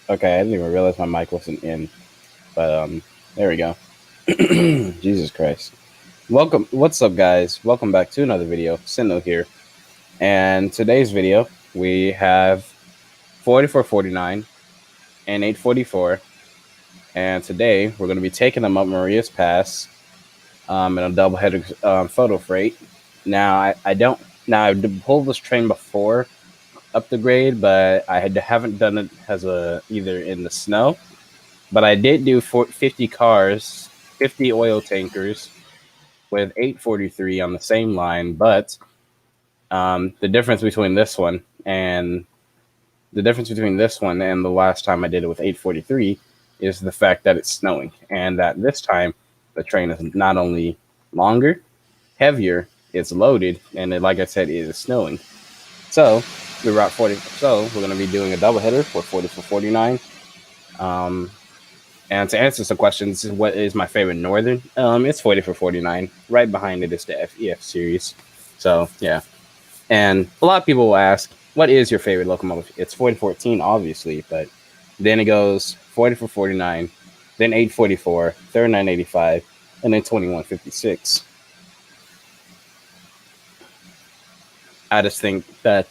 Okay, I didn't even realize my mic wasn't in, but there we go. Jesus Christ. Welcome. What's up, guys? Welcome back to another video. Sinno here. And today's video, we have 4449 and 844. And today, we're going to be taking them up Maria's Pass in a double-headed photo freight. Now, I don't... Now, I've pulled this train before up the grade, but I haven't done it as either in the snow. But I did do 50 cars, 50 oil tankers with 843 on the same line. But the difference between this one and the last time I did it with 843 is the fact that it's snowing, and that this time the train is not only longer, heavier, it's loaded, and like I said, it is snowing. So we were at 40. So we're going to be doing a double header for 40 for 49. And to answer some questions, what is my favorite Northern? It's 40 for 49. Right behind it is the FEF series. So yeah. And a lot of people will ask, what is your favorite locomotive? It's 4014, obviously, but then it goes 40 for 49, then 844, 3985, and then 2156. I just think that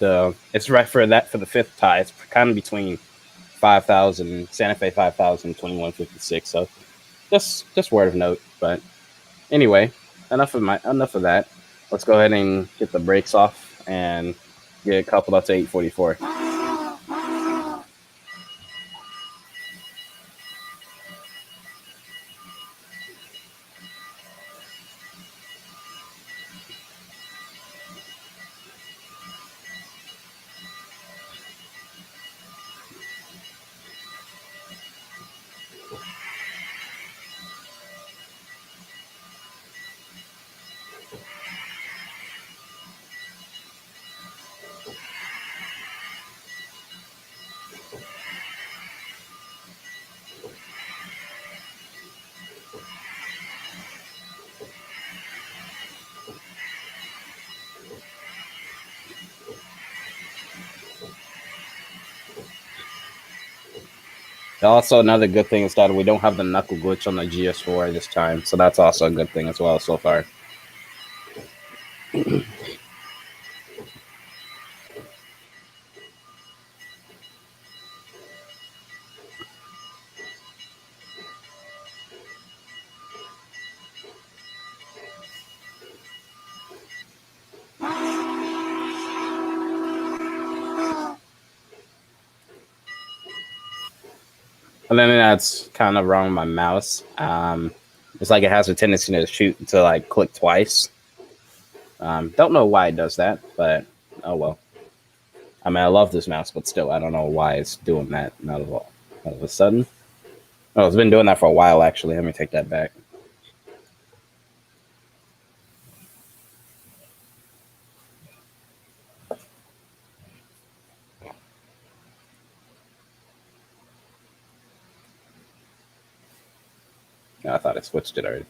it's right for the fifth tie. It's kind of between 5,000, Santa Fe 5,000, 2156. So just word of note. But anyway, enough of that. Let's go ahead and get the brakes off and get coupled up to 844. Also, another good thing is that we don't have the knuckle glitch on the GS4 this time, so that's also a good thing as well so far. And then that's kind of wrong with my mouse. It's like it has a tendency to shoot to like click twice. Don't know why it does that, but oh well. I mean, I love this mouse, but still, I don't know why it's doing that out of a sudden. Oh, it's been doing that for a while, actually. Let me take that back. I thought I switched it already.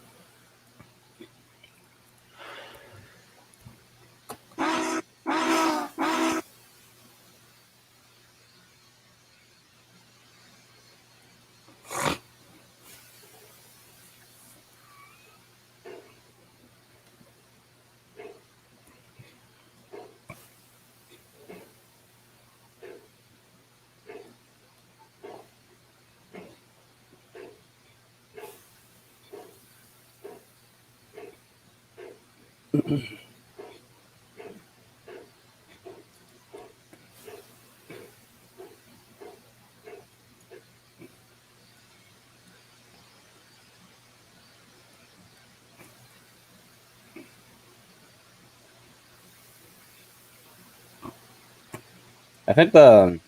I think the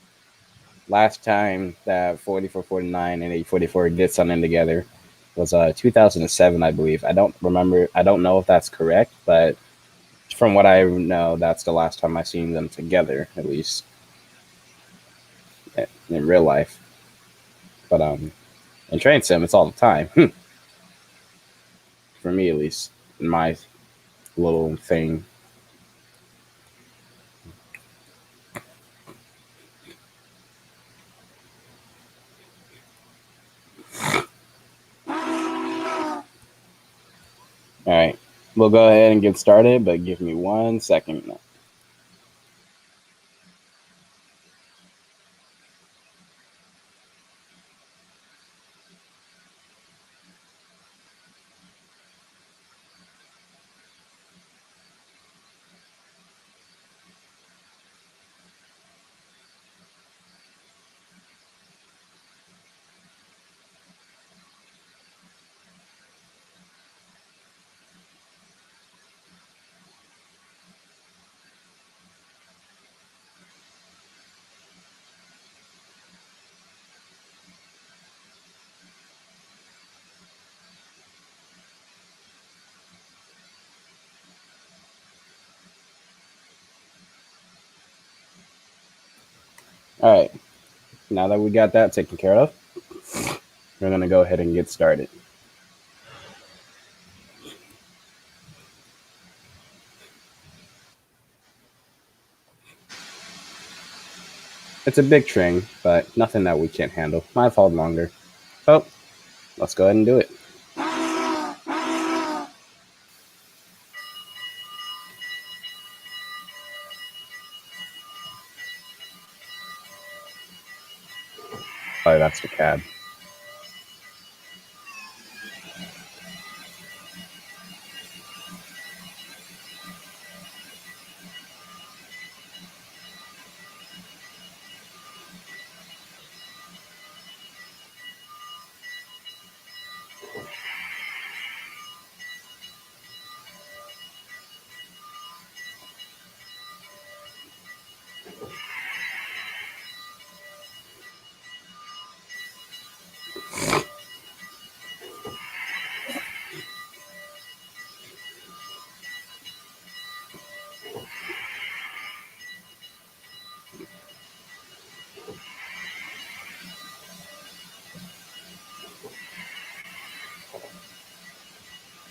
last time that 4449 and 844 did something together was 2007, I believe. I don't remember. I don't know if that's correct, but from what I know, that's the last time I've seen them together, at least in real life. But in train sim, it's all the time. For me, at least, in my little thing. We'll go ahead and get started, but give me 1 second. All right, now that we got that taken care of, we're going to go ahead and get started. It's a big train, but nothing that we can't handle. Might have hauled longer. So, let's go ahead and do it. Oh, that's the cab.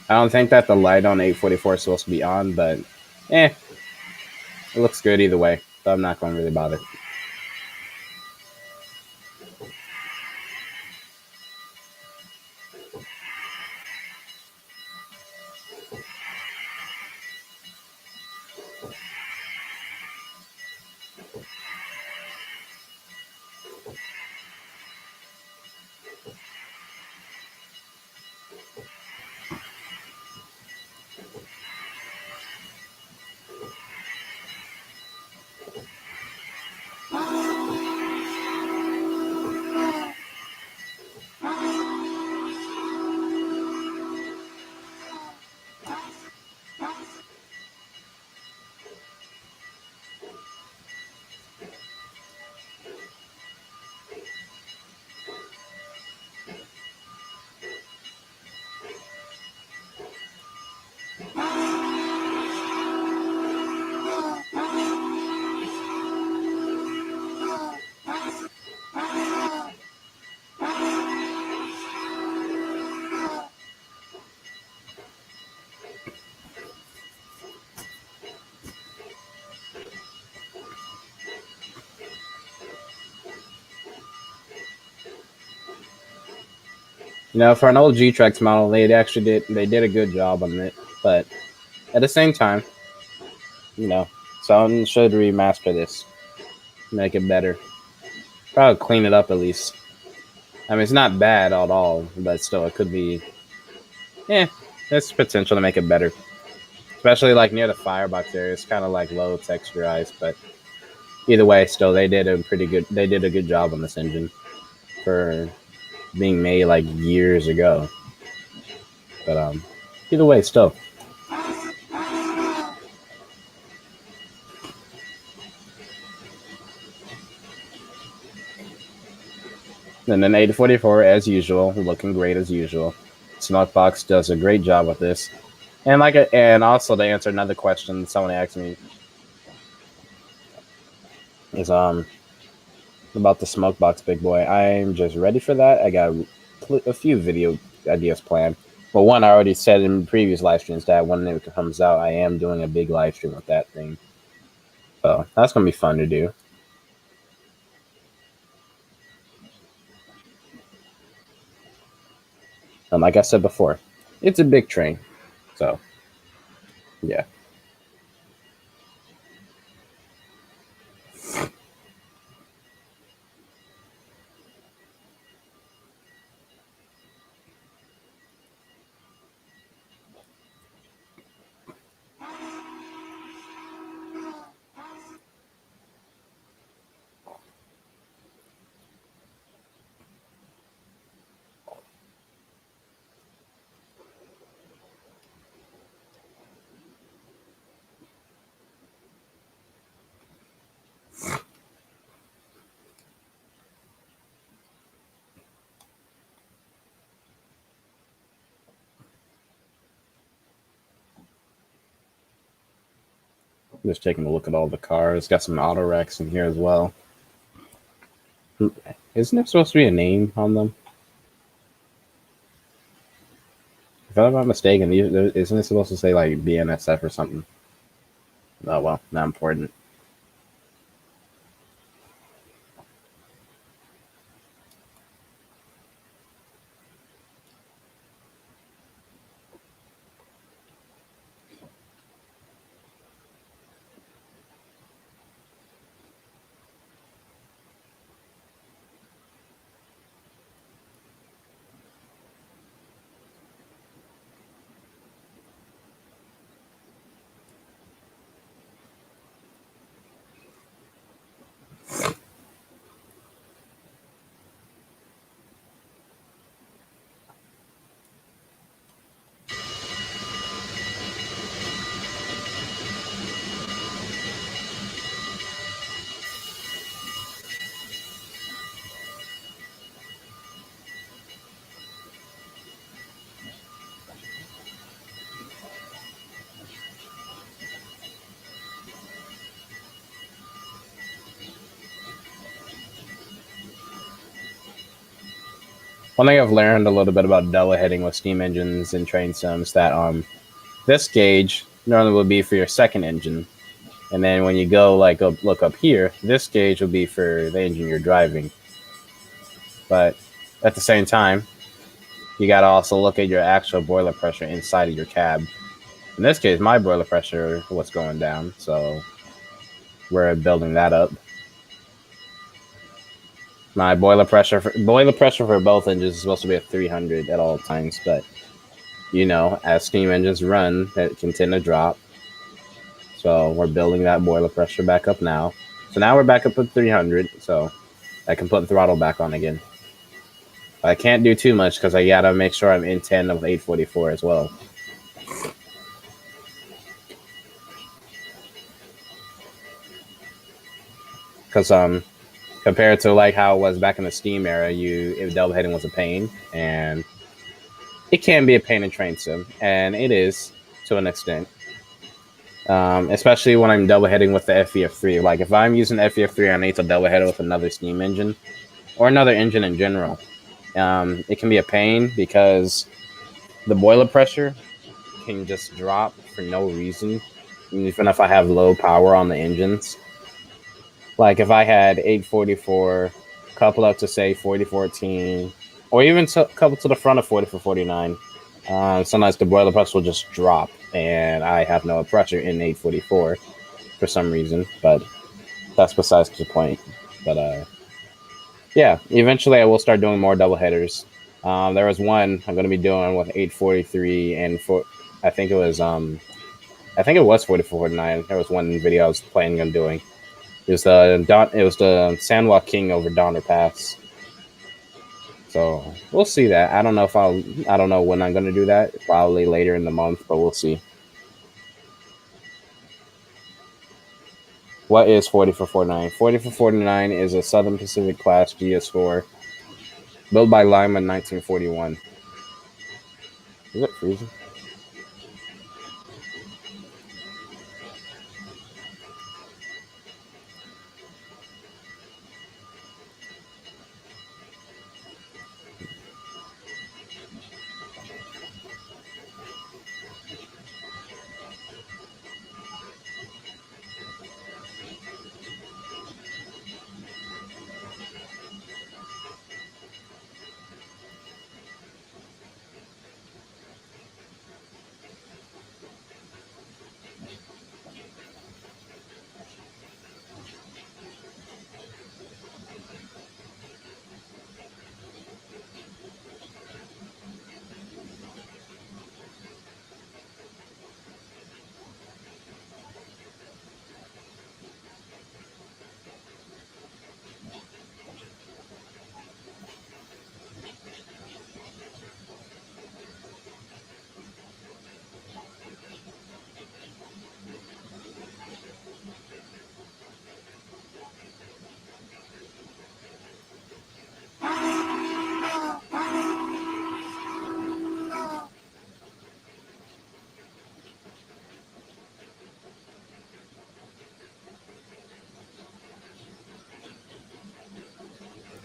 I don't think that the light on 844 is supposed to be on, but it looks good either way. So I'm not going to really bother. You know, for an old G-Trex model, they did a good job on it. But at the same time, you know, someone should remaster this, make it better. Probably clean it up at least. I mean, it's not bad at all, but still, it could be. There's potential to make it better. Especially like near the firebox area, it's kind of like low texturized. But either way, still, they did a good job on this engine for being made like years ago. But either way, still. And then 844, as usual, looking great as usual. Snuckbox does a great job with this. And also to answer another question someone asked me is about the Smokebox Big Boy. I'm just ready for that. I got a few video ideas planned. But one I already said in previous live streams that when it comes out, I am doing a big live stream with that thing. So that's gonna be fun to do. And like I said before, it's a big train. So Yeah. Just taking a look at all the cars. Got some auto wrecks in here as well. Isn't there supposed to be a name on them? If I'm not mistaken, isn't it supposed to say like BNSF or something? Oh well, not important. One thing I've learned a little bit about double heading with steam engines and train sims that this gauge normally will be for your second engine, and then when you go like look up here, this gauge will be for the engine you're driving. But at the same time, you got to also look at your actual boiler pressure inside of your cab. In this case, my boiler pressure was going down, so we're building that up. My boiler pressure for both engines is supposed to be at 300 at all times, but you know, as steam engines run, it can tend to drop. So we're building that boiler pressure back up now. So now we're back up at 300, so I can put the throttle back on again. But I can't do too much because I gotta make sure I'm in 10 of 844 as well. Because compared to like how it was back in the Steam era, if double heading was a pain, and it can be a pain in train sim, and it is to an extent. Especially when I'm double heading with the FEF3. Like if I'm using FEF3, I need to double head it with another steam engine or another engine in general. It can be a pain because the boiler pressure can just drop for no reason, even if I have low power on the engines. Like if I had 844, couple up to say 4014, or even couple to the front of 4449, sometimes the boiler pressure will just drop, and I have no pressure in 844 for some reason. But that's besides the point. But yeah, eventually I will start doing more double headers. There was one I'm going to be doing with 843 and I think it was 4449. There was one video I was planning on doing. It was the San Joaquin over Donner Pass. So we'll see that. I don't know when I'm going to do that. Probably later in the month, but we'll see. What is 4449? 4449 is a Southern Pacific class GS4 built by Lima in 1941. Is it freezing?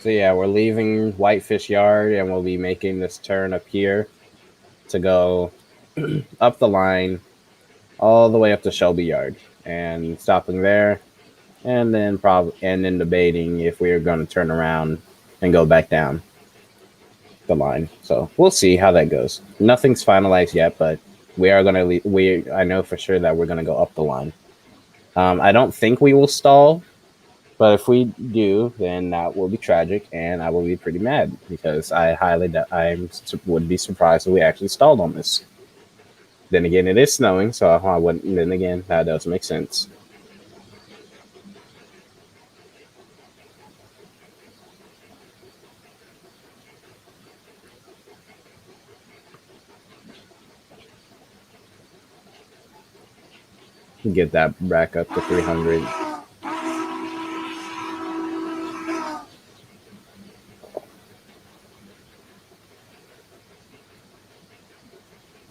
So yeah, we're leaving Whitefish Yard and we'll be making this turn up here to go up the line all the way up to Shelby Yard and stopping there, and then debating if we are going to turn around and go back down the line. So we'll see how that goes. Nothing's finalized yet, but we are going to I know for sure that we're going to go up the line. I don't think we will stall, but if we do, then that will be tragic, and I will be pretty mad because I would be surprised if we actually stalled on this. Then again, it is snowing, so I wouldn't. Then again, that does make sense. Get that back up to 300.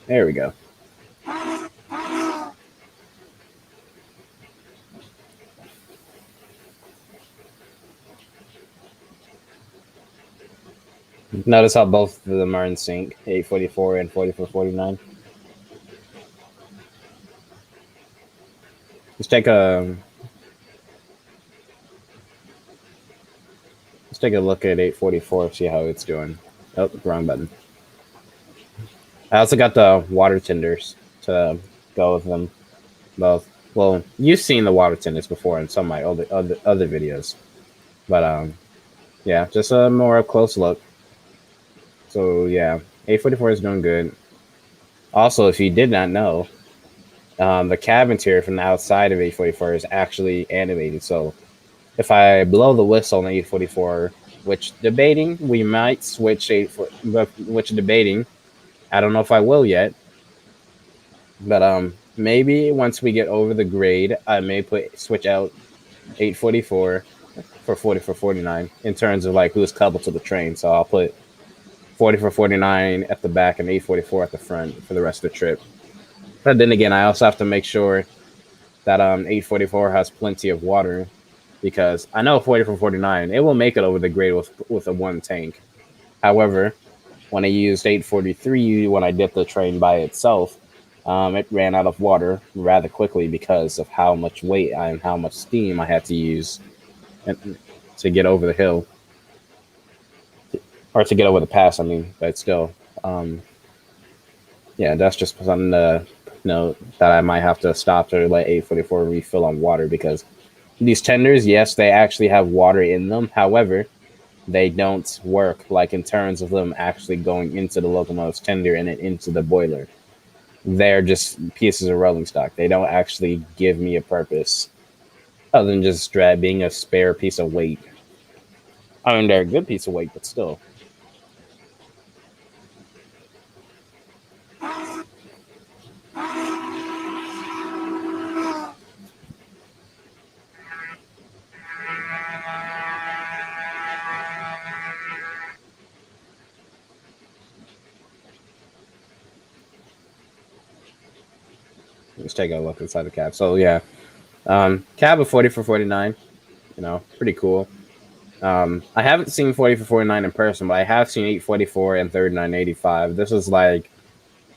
There we go. Notice how both of them are in sync, 844 and 4449. Let's take a look at 844, see how it's doing. Oh, wrong button. I also got the water tenders to go with them both. Well, you've seen the water tenders before in some of my other videos, but yeah, just a more close look. So yeah, 844 is doing good. Also, if you did not know, the cab interior from the outside of 844 is actually animated. So if I blow the whistle on 844, which debating, we might switch which debating. I don't know if I will yet, but maybe once we get over the grade, I may switch out 844 for 4449 in terms of like who's coupled to the train. So I'll put 4449 at the back and 844 at the front for the rest of the trip. But then again, I also have to make sure that 844 has plenty of water, because I know 4449 it will make it over the grade with a one tank. However, when I used 843, when I did the train by itself, it ran out of water rather quickly because of how much weight and how much steam I had to use to get over the hill, or to get over the pass. I mean, but still, yeah, that's just something to note, that I might have to stop to let 844 refill on water, because these tenders, yes, they actually have water in them. However, they don't work like in terms of them actually going into the locomotive's tender and then into the boiler. They're just pieces of rolling stock. They don't actually give me a purpose other than just being a spare piece of weight. I mean, they're a good piece of weight, but still. Let's take a look inside the cab. So yeah, cab of 4449, pretty cool. I haven't seen 4449 in person, but I have seen 844 and 3985. This was like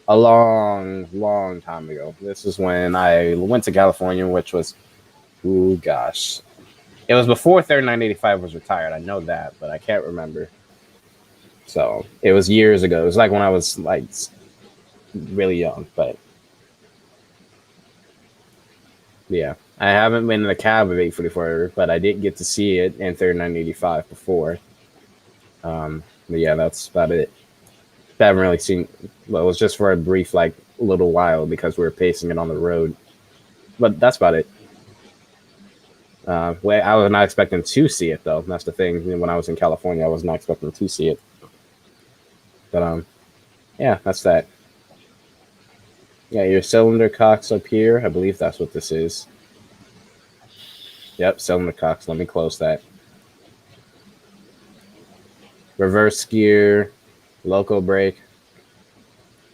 a long time ago. This is when I went to California, which was, oh gosh, it was before 3985 was retired. I know that, but I can't remember. So it was years ago. It was like when I was like really young, but yeah. I haven't been in the cab of 844, but I did get to see it in 3985 before. But yeah, that's about it. I haven't really seen. Well, it was just for a brief, like, little while because we were pacing it on the road. But that's about it. I was not expecting to see it, though. That's the thing. When I was in California, I was not expecting to see it. But yeah, that's that. Yeah, your cylinder cocks up here. I believe that's what this is. Yep, cylinder cocks. Let me close that. Reverse gear, loco brake,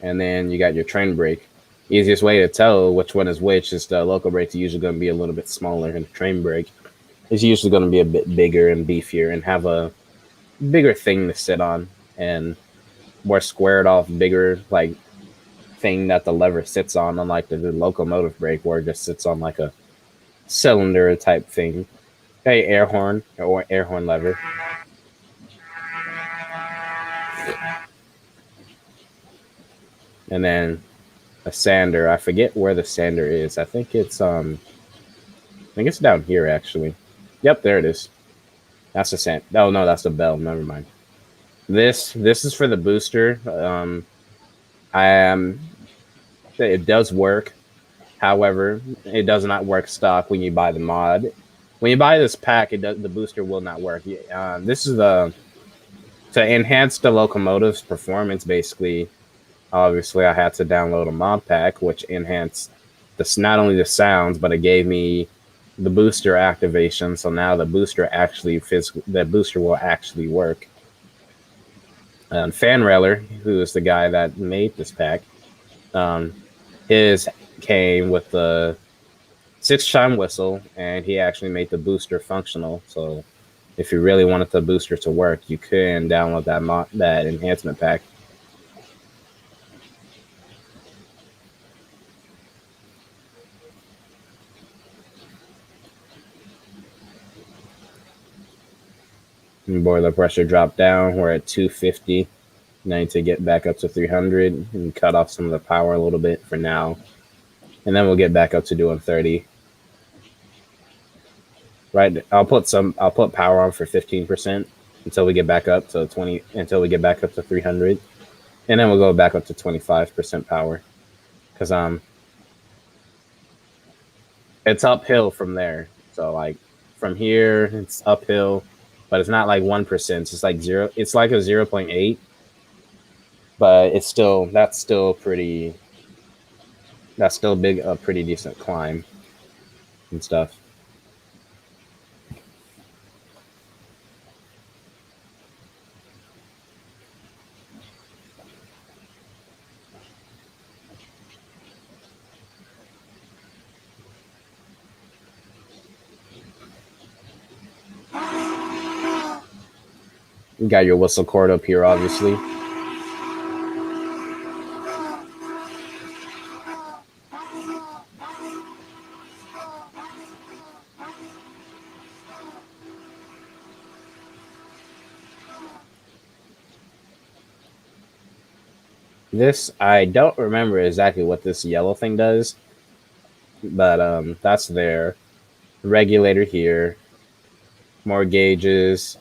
and then you got your train brake. Easiest way to tell which one is which is the loco brake's usually going to be a little bit smaller, and the train brake is usually going to be a bit bigger and beefier and have a bigger thing to sit on, and more squared off, bigger like thing that the lever sits on, unlike the locomotive brake where it just sits on like a cylinder type thing. Hey, air horn or air horn lever. And then a sander. I forget where the sander is. I think it's down here actually. Yep, there it is. That's the sand. Oh no, that's the bell. Never mind. This is for the booster. I am. It does work. However, it does not work stock when you buy the mod. When you buy this pack, the booster will not work. This is to enhance the locomotive's performance. Basically, obviously, I had to download a mod pack which enhanced not only the sounds, but it gave me the booster activation. So now the booster will actually work. And Fanrailer, who is the guy that made this pack, his came with the 6-chime whistle, and he actually made the booster functional. So if you really wanted the booster to work, you can download that enhancement pack. And boiler pressure dropped down. We're at 250. Now I need to get back up to 300 and cut off some of the power a little bit for now. And then we'll get back up to doing 30. Right, I'll put power on for 15% until we get back up to 20, until we get back up to 300. And then we'll go back up to 25% power. Because it's uphill from there. So like from here, it's uphill, but it's not like 1%. It's like zero. It's like a 0.8, but that's still big, a pretty decent climb and stuff. You got your whistle cord up here, obviously. This, I don't remember exactly what this yellow thing does, but that's there. Regulator here. More gauges.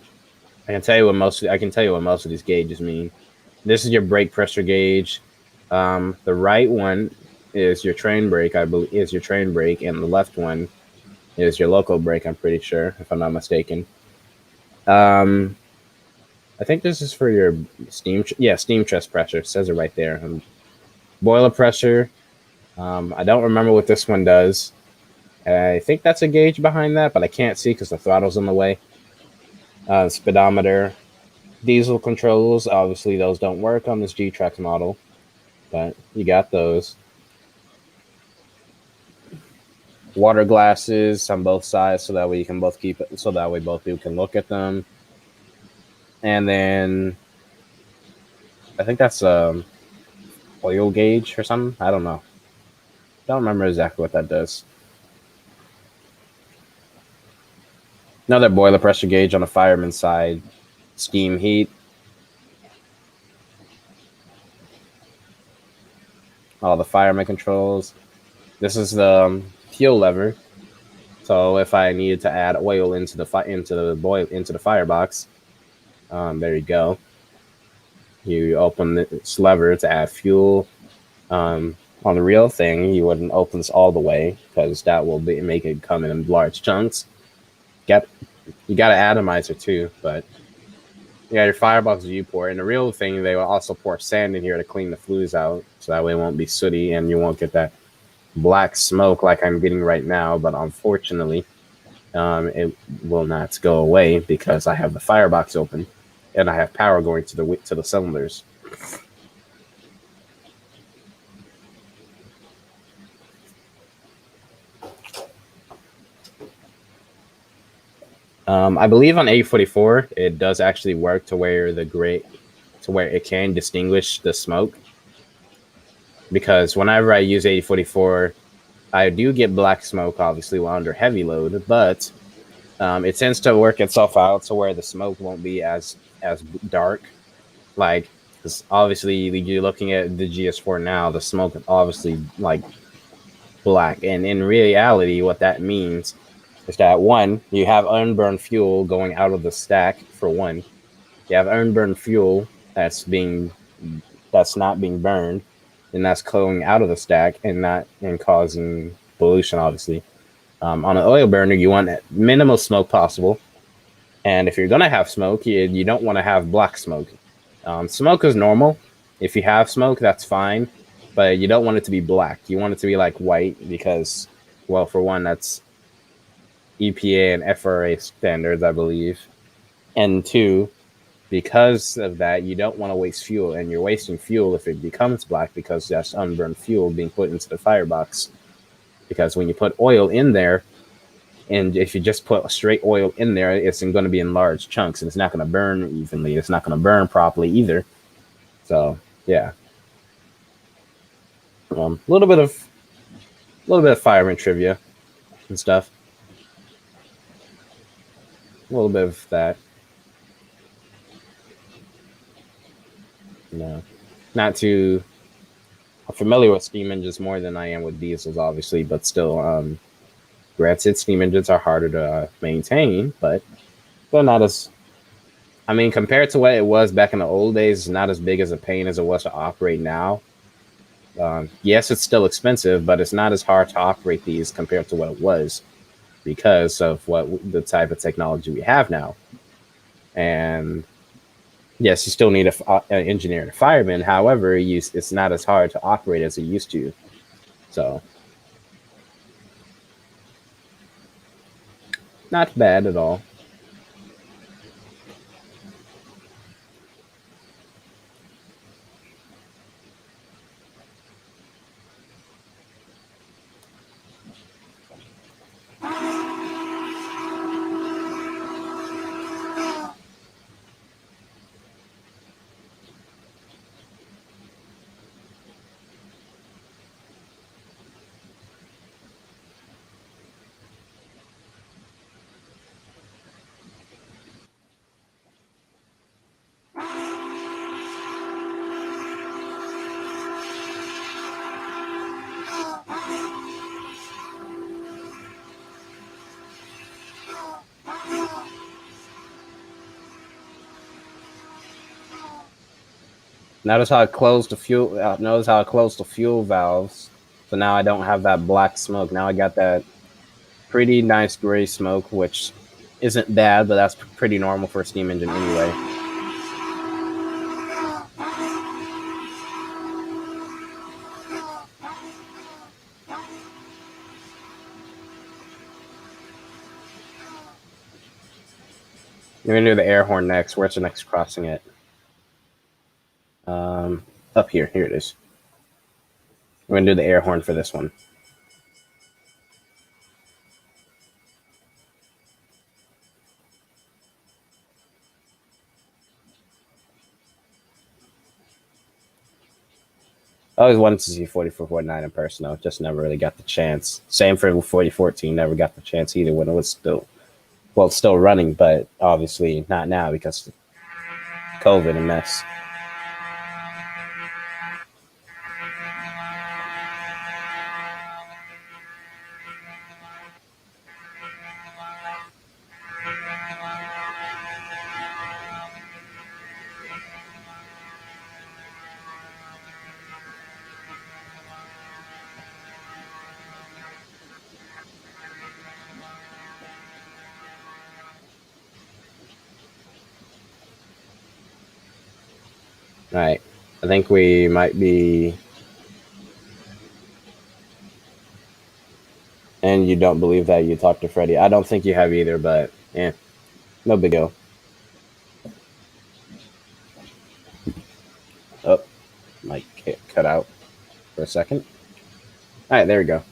I can tell you what most of these gauges mean. This is your brake pressure gauge. The right one is your train brake, I believe, and the left one is your local brake. I'm pretty sure, if I'm not mistaken. I think this is for your steam chest pressure. It says it right there. Boiler pressure. I don't remember what this one does. I think that's a gauge behind that, but I can't see because the throttle's in the way. Speedometer. Diesel controls. Obviously, those don't work on this G-Trax model, but you got those. Water glasses on both sides, so that way you can both keep it. So that way both of you can look at them. And then I think that's oil gauge or something. I don't know. Don't remember exactly what that does. Another boiler pressure gauge on the fireman's side. Steam heat. All the fireman controls. This is the fuel lever. So if I needed to add oil into the firebox, there you go. You open this lever to add fuel. On the real thing, you wouldn't open this all the way because that will make it come in large chunks. You got an atomizer too, but yeah, your firebox viewport. And the real thing, they will also pour sand in here to clean the flues out, so that way it won't be sooty and you won't get that black smoke like I'm getting right now. But unfortunately, it will not go away because I have the firebox open and I have power going to the cylinders. I believe on 844 it does actually work to where it can distinguish the smoke. Because whenever I use 8044, I do get black smoke, obviously, while under heavy load, but it tends to work itself out to where the smoke won't be as dark. Like, because obviously you're looking at the GS4 now, the smoke is obviously like black, and in reality, what that means is that one, you have unburned fuel going out of the stack. For one, you have unburned fuel that's not being burned, and that's going out of the stack and causing pollution, obviously. On an oil burner, you want minimal smoke possible, and if you're gonna have smoke, you don't want to have black smoke. Smoke is normal. If you have smoke, that's fine, but you don't want it to be black. You want it to be like white because, well, for one, that's EPA and FRA standards, I believe, and two, because of that, you don't want to waste fuel, and you're wasting fuel if it becomes black because that's unburned fuel being put into the firebox. Because when you put oil in there, and if you just put straight oil in there, it's going to be in large chunks, and it's not going to burn evenly. It's not going to burn properly either. So yeah, a little bit of fireman trivia and stuff. A little bit of that. No, not too familiar with steam engines more than I am with diesels, obviously, but still, granted, steam engines are harder to maintain, but they're not as. I mean, compared to what it was back in the old days, it's not as big as a pain as it was to operate now. Yes, it's still expensive, but it's not as hard to operate these compared to what it was because of the type of technology we have now. And yes, you still need an engineer and a fireman. However, it's not as hard to operate as it used to. So, not bad at all. Notice how it closed the fuel. Notice how it closed the fuel valves. So now I don't have that black smoke. Now I got that pretty nice gray smoke, which isn't bad, but that's pretty normal for a steam engine anyway. We're gonna do the air horn next. Where's the next crossing at? Up here. Here it is. We're gonna do the air horn for this one. I always wanted to see 4449 in person, though. Just never really got the chance. Same for 4014. Never got the chance either when it was still running, but obviously not now because of COVID and mess. All right. I think we might be. And you don't believe that you talked to Freddie. I don't think you have either, but yeah, no big deal. Oh, might cut out for a second. All right, there we go.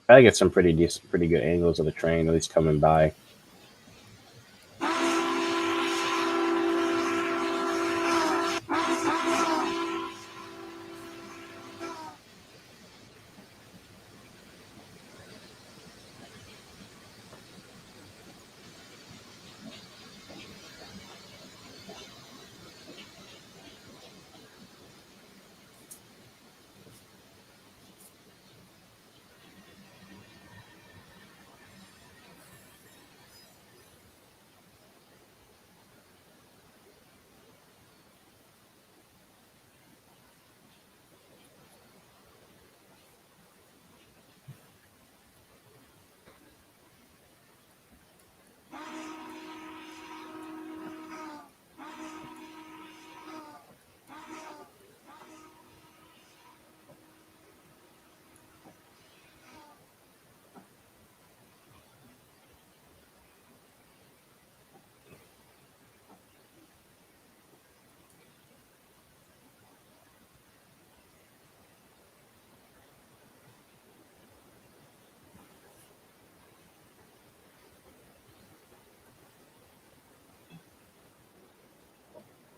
I get some pretty decent, pretty good angles of the train, at least coming by.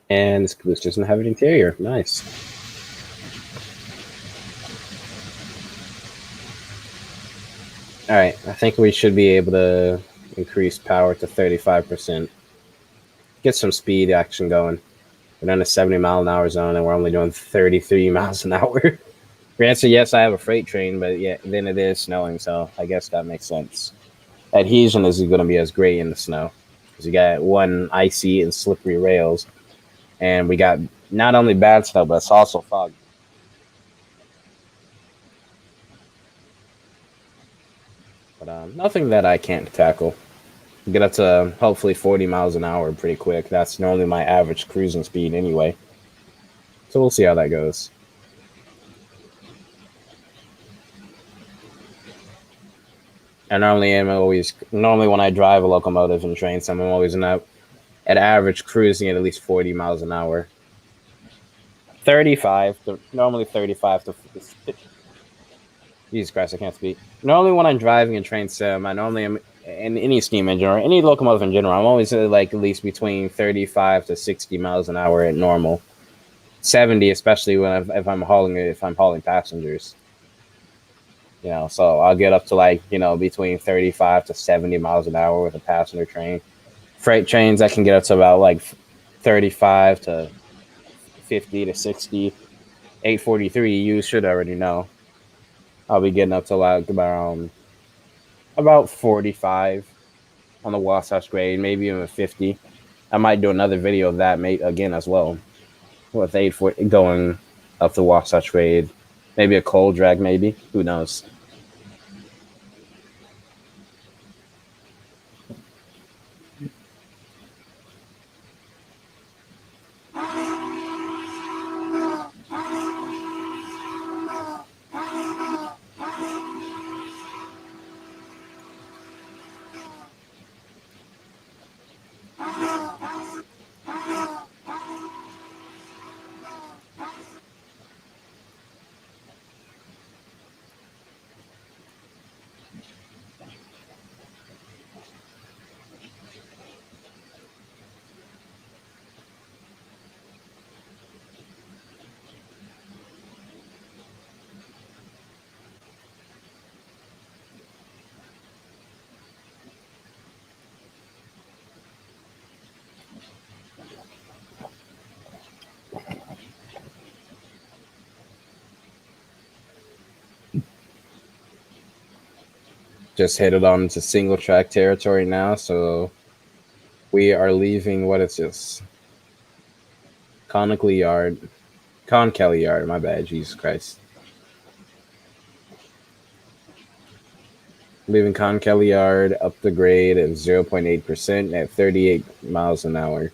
And this caboose doesn't have an interior. Nice. All right, I think we should be able to increase power to 35%. Get some speed action going. We're in a 70-mile-an-hour zone, and we're only doing 33 miles an hour. Granted, yes, I have a freight train, but yeah, then it is snowing, so I guess that makes sense. Adhesion isn't going to be as great in the snow because you got one icy and slippery rails, and we got not only bad snow, but it's also fog. But nothing that I can't tackle. Get up to hopefully 40 miles an hour pretty quick. That's normally my average cruising speed anyway. So we'll see how that goes. I normally when I drive a locomotive and train some, I'm always at average cruising at least 40 miles an hour. 35 to normally 35 to Jesus Christ, I can't speak. Normally when I'm driving a train sim, I normally am in any steam engine or any locomotive in general, I'm always like at least between 35 to 60 miles an hour at normal. 70, especially if I'm hauling passengers. So I'll get up to between 35 to 70 miles an hour with a passenger train. Freight trains, I can get up to about 35 to 50 to 60. 843, you should already know. I'll be getting up to about 45 on the Wasatch grade, maybe even 50. I might do another video of that again as well with 840 going up the Wasatch grade. Maybe a cold drag, maybe. Who knows? Just headed on to single track territory now, so we are leaving. What is this? Conkelly Yard. My bad. Jesus Christ. Leaving Conkelly Yard up the grade at 0.8% at 38 miles an hour.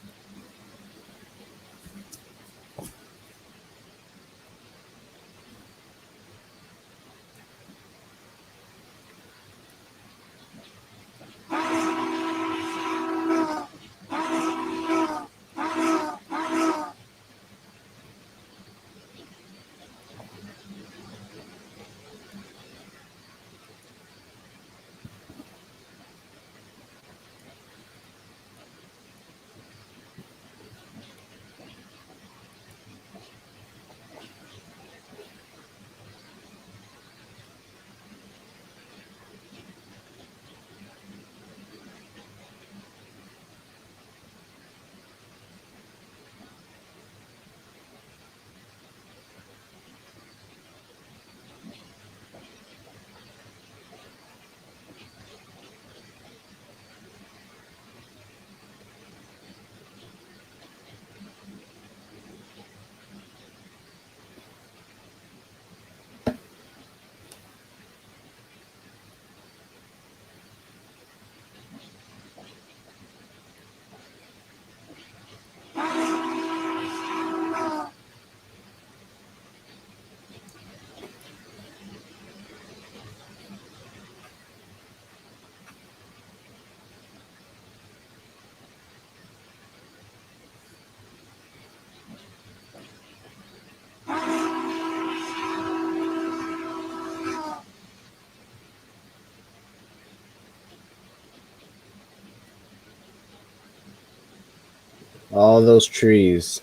All those trees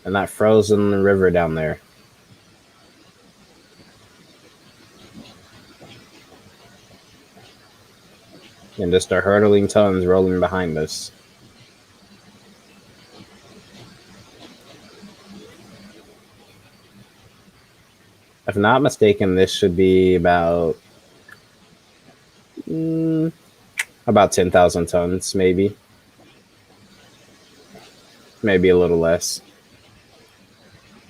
and that frozen river down there. And just the hurtling tons rolling behind us. If I'm not mistaken, this should be about 10,000 tons, maybe a little less.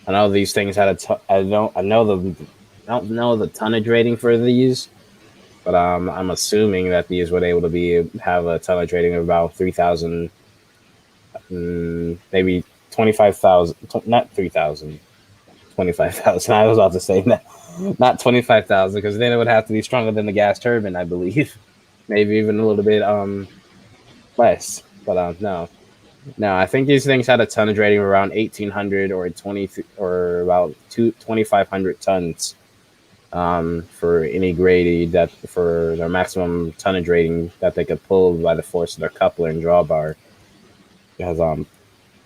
I know these things had I don't know the tonnage rating for these, but I'm assuming that these would able to have a tonnage rating of about 3,000, maybe 25,000, not 3,000, 25,000. I was about to say that, not 25,000, because then it would have to be stronger than the gas turbine, I believe. Maybe even a little bit less, but no. No, I think these things had a tonnage rating of around 1,800 or 20 or about 2,500 tons for any grade that for their maximum tonnage rating that they could pull by the force of their coupler and drawbar. Because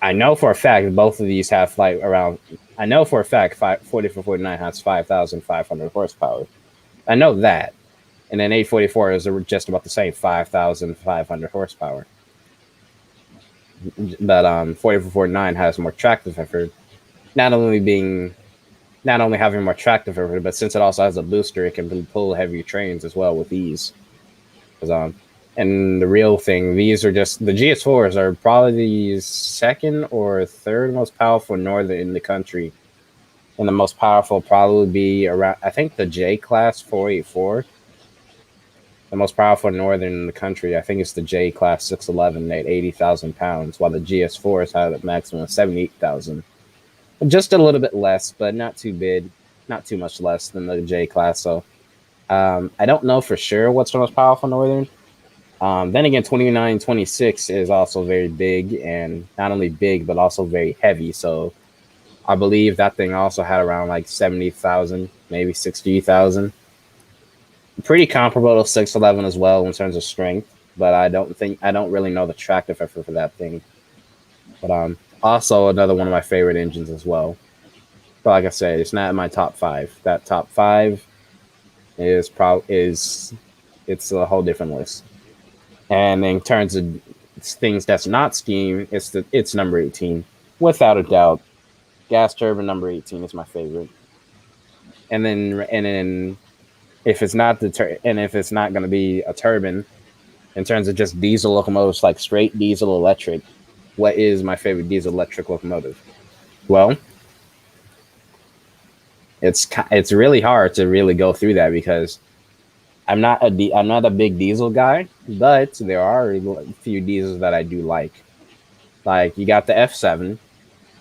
I know for a fact both of these have like around. I know for a fact 4449 has 5,500 horsepower. I know that, and then 844 is just about the same, 5,500 horsepower. But 4449 has more tractive effort. Not only having more tractive effort, but since it also has a booster, it can pull heavier trains as well with ease. And the real thing, these are just the GS4s are probably the second or third most powerful northern in the country, and the most powerful probably be around. I think the J class 484. The most powerful northern in the country, I think it's the J class 611 at 80,000 pounds, while the GS4s have a maximum of 78,000. Just a little bit less, but not too big, not too much less than the J class. So I don't know for sure what's the most powerful northern. Then again, 2926 is also very big, and not only big, but also very heavy. So I believe that thing also had around like 70,000, maybe 60,000. Pretty comparable to 611 as well in terms of strength, but I don't really know the tractive effort for that thing. But also another one of my favorite engines as well. But like I said, it's not in my top 5. That top 5 is it's a whole different list. And in terms of things that's not steam, it's number 18, without a doubt. Gas turbine number 18 is my favorite. And then if it's not if it's not going to be a turbine, in terms of just diesel locomotives, like straight diesel electric, what is my favorite diesel electric locomotive? Well, it's really hard to really go through that because I'm not a big diesel guy, but there are a few diesels that I do like. Like you got the F7,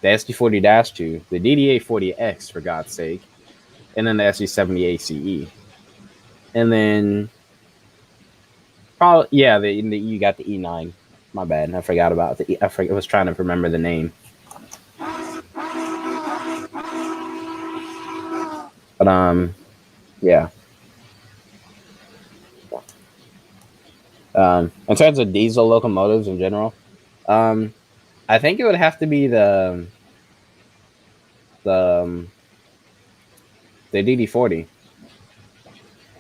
the SD40-2, the DDA40X for God's sake, and then the SD70 ACE. And then probably you got the E9. My bad, I forgot about I was trying to remember the name. But yeah. In terms of diesel locomotives in general, I think it would have to be the DD40.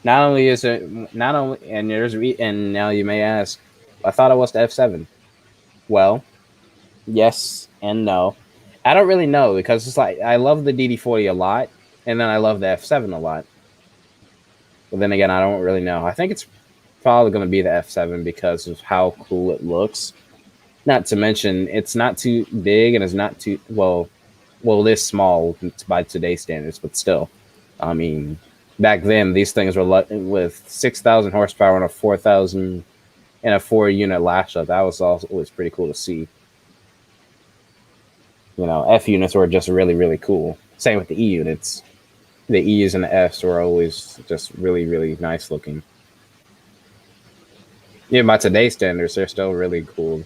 Not only, and now you may ask, I thought it was the F7. Well, yes and no. I don't really know because it's like I love the DD40 a lot, and then I love the F7 a lot. But then again, I don't really know. I think it's probably going to be the F7 because of how cool it looks. Not to mention, it's not too big and it's not too well, it is small by today's standards, but still, I mean, back then these things were with 6,000 horsepower and a 4,000 and a 4-unit lash up. That was always pretty cool to see. You know, F units were just really, really cool. Same with the E units. The E's and the F's were always just really, really nice looking. Yeah, by today's standards, they're still really cool.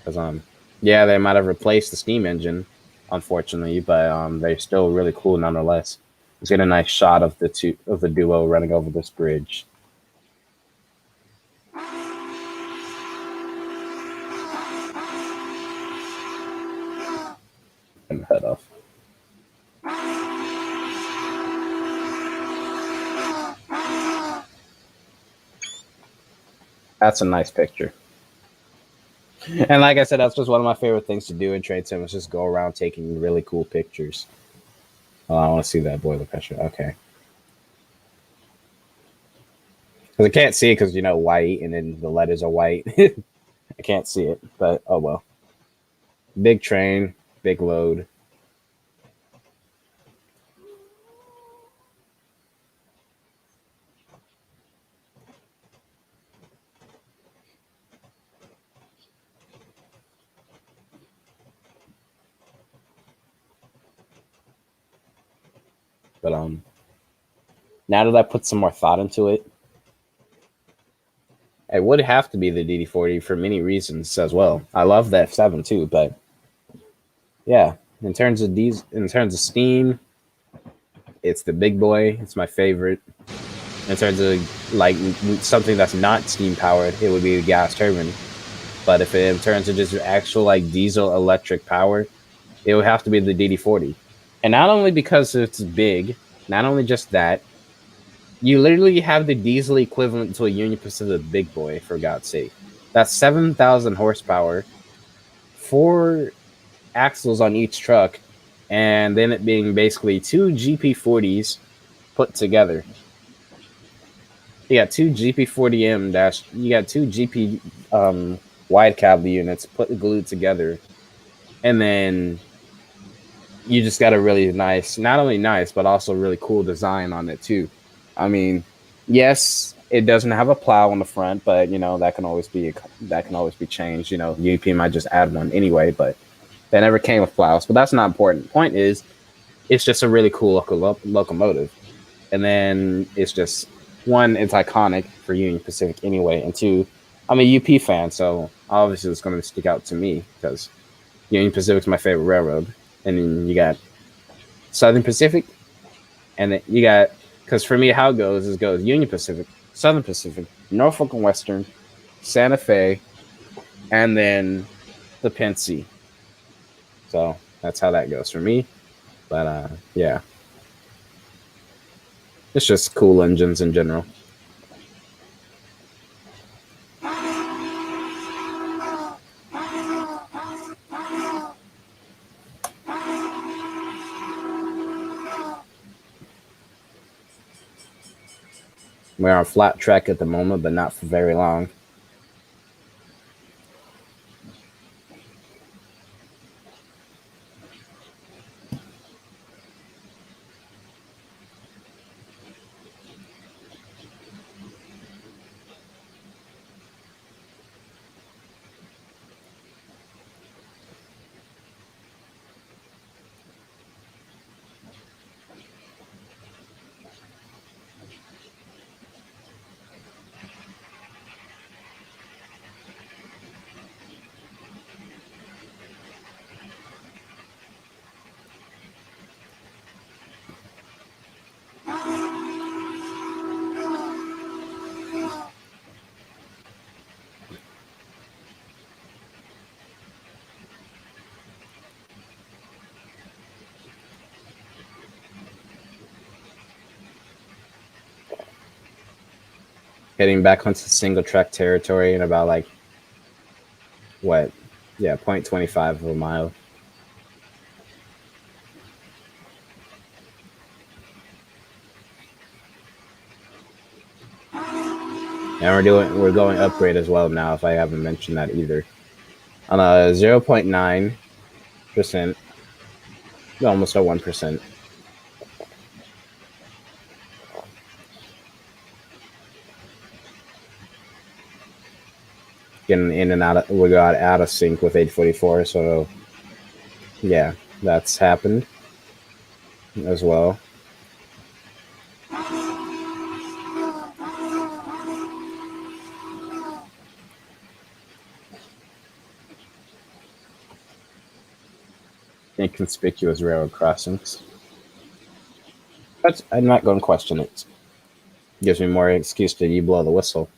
Because yeah, they might have replaced the steam engine, unfortunately, but they're still really cool nonetheless. Let's get a nice shot of the duo running over this bridge. the head off. That's a nice picture. And like I said, that's just one of my favorite things to do in Trade Sim is just go around taking really cool pictures. Oh, I want to see that boiler pressure. Okay. Because I can't see it because, you know, white, and then the letters are white. I can't see it, but oh well. Big train, big load. But now that I put some more thought into it, it would have to be the DD40 for many reasons as well. I love the F7 too, but yeah, in terms of steam, it's the big boy. It's my favorite. In terms of like something that's not steam powered, it would be the gas turbine. But if it in terms of just actual like diesel electric power, it would have to be the DD40. And not only because it's big, not only just that, you literally have the diesel equivalent to a Union Pacific big boy, for God's sake. That's 7,000 horsepower, 4 axles on each truck, and then it being basically 2 GP40s put together. You got 2 GP40M dash. You got 2 GP wide cab units glued together, and then you just got a really nice, not only nice, but also really cool design on it too. I mean, yes, it doesn't have a plow on the front, but you know that can always be changed. You know, UP might just add one anyway, but they never came with plows. But that's not important. Point is, it's just a really cool locomotive, and then it's just one, it's iconic for Union Pacific anyway, and two, I'm a UP fan, so obviously it's going to stick out to me because Union Pacific's my favorite railroad. And then you got Southern Pacific, and then you got, because for me, how it goes Union Pacific, Southern Pacific, Norfolk and Western, Santa Fe, and then the Pennsy. So that's how that goes for me. But yeah, it's just cool engines in general. We're on flat track at the moment, but not for very long. Getting back onto single track territory in about like what? Yeah, 0.25 of a mile. And we're going upgrade as well now, if I haven't mentioned that either. On a 0.9%, almost a 1%. Getting in and out of, we got out of sync with 844, so yeah, that's happened as well. Inconspicuous railroad crossings. But I'm not going to question it. Gives me more excuse to you blow the whistle.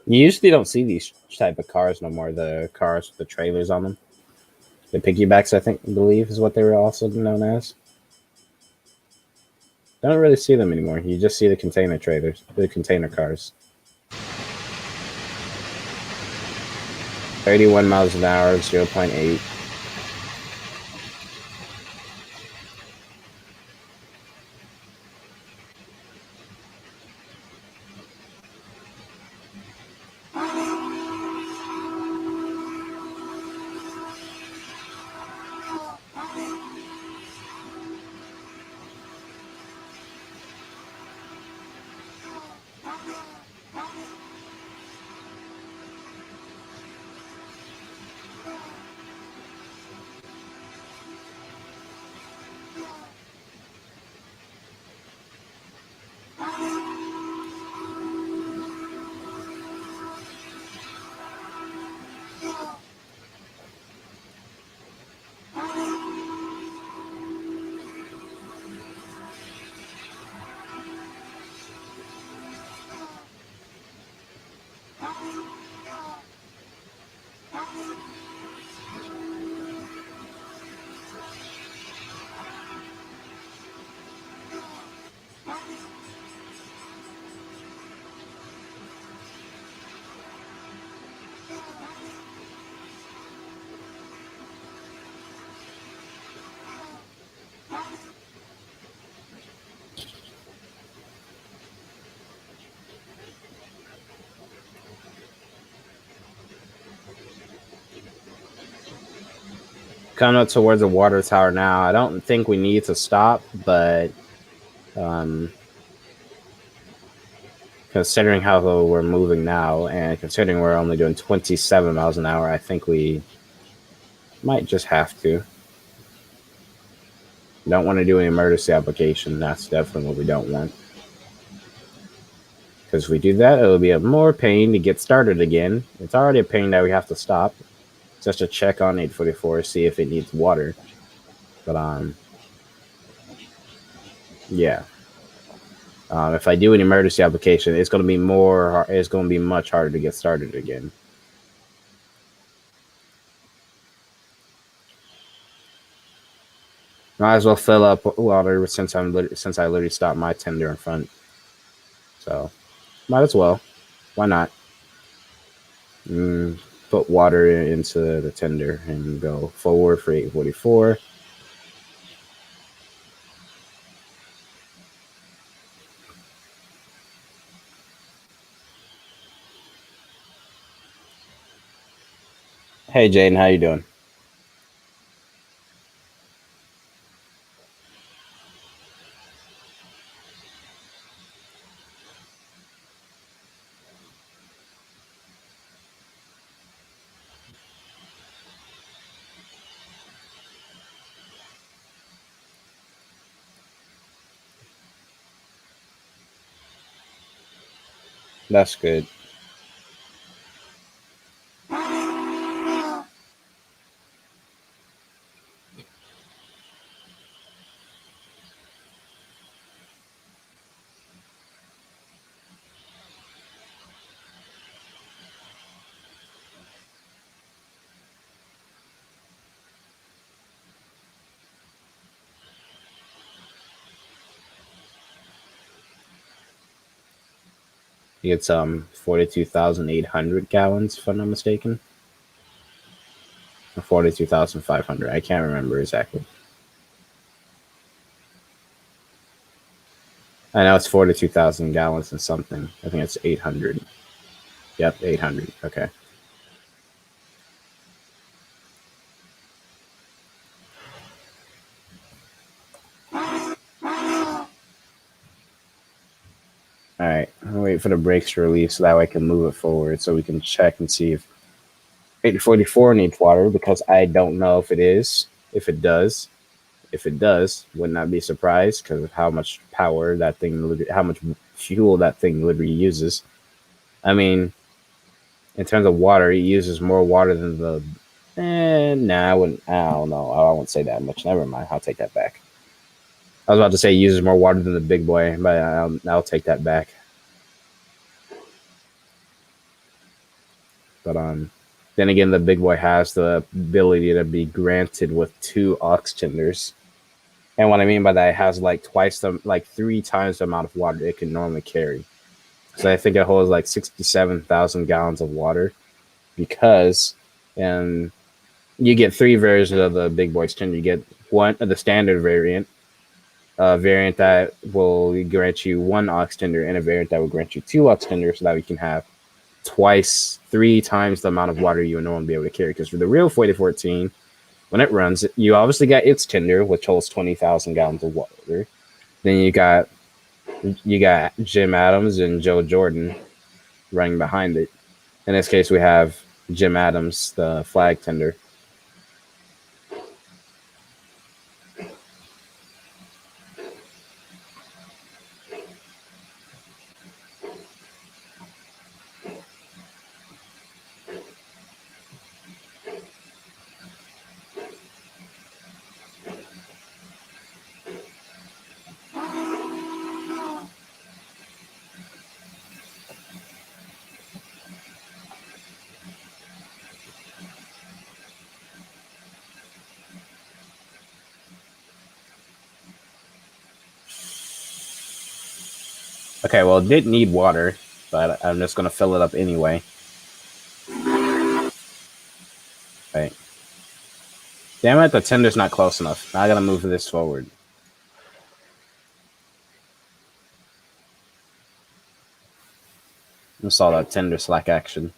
You usually don't see these type of cars no more. The cars with the trailers on them, the piggybacks, I believe, is what they were also known as. Don't really see them anymore. You just see the container trailers, the container cars. 31 miles an hour, 0.8. Coming up towards the water tower now. I don't think we need to stop, but considering how we're moving now, and considering we're only doing 27 miles an hour, I think we might just have to. Don't want to do an emergency application. That's definitely what we don't want. Because if we do that, it'll be a more pain to get started again. It's already a pain that we have to stop. Just to check on 844, see if it needs water. But yeah. If I do an emergency application, it's going to be it's going to be much harder to get started again. Might as well fill up water since I literally stopped my tender in front. So might as well. Why not? Put water into the tender and go forward for 844. Hey Jaden, how you doing? That's good. It's 42,800 gallons, if I'm not mistaken. 42,500. I can't remember exactly. I know it's 42,000 gallons and something. I think it's 800. Yep, 800. Okay. All right. I'll wait for the brakes to release so that way I can move it forward so we can check and see if 844 needs water, because I don't know if it is. If it does, would not be surprised because of how much power that thing, how much fuel that thing literally uses. I mean, in terms of water, it uses more water than the. Nah, I wouldn't. I don't know. I won't say that much. Never mind. I'll take that back. I was about to say it uses more water than the big boy, but I'll take that back. But then again, the big boy has the ability to be granted with 2 aux tenders. And what I mean by that, it has like 3 times the amount of water it can normally carry. So I think it holds like 67,000 gallons of water because, and you get 3 versions of the big boy tender. You get one the standard variant, a variant that will grant you 1 aux tender, and a variant that will grant you 2 aux tenders, so that we can have 3 times the amount of water you would normally be able to carry. Because for the real 4014, when it runs, you obviously got its tender, which holds 20,000 gallons of water. Then you got Jim Adams and Joe Jordan running behind it. In this case, we have Jim Adams, the flag tender. Okay, well, it did need water, but I'm just going to fill it up anyway. Right. Damn it, the tender's not close enough. Now I got to move this forward. I saw that tender slack action.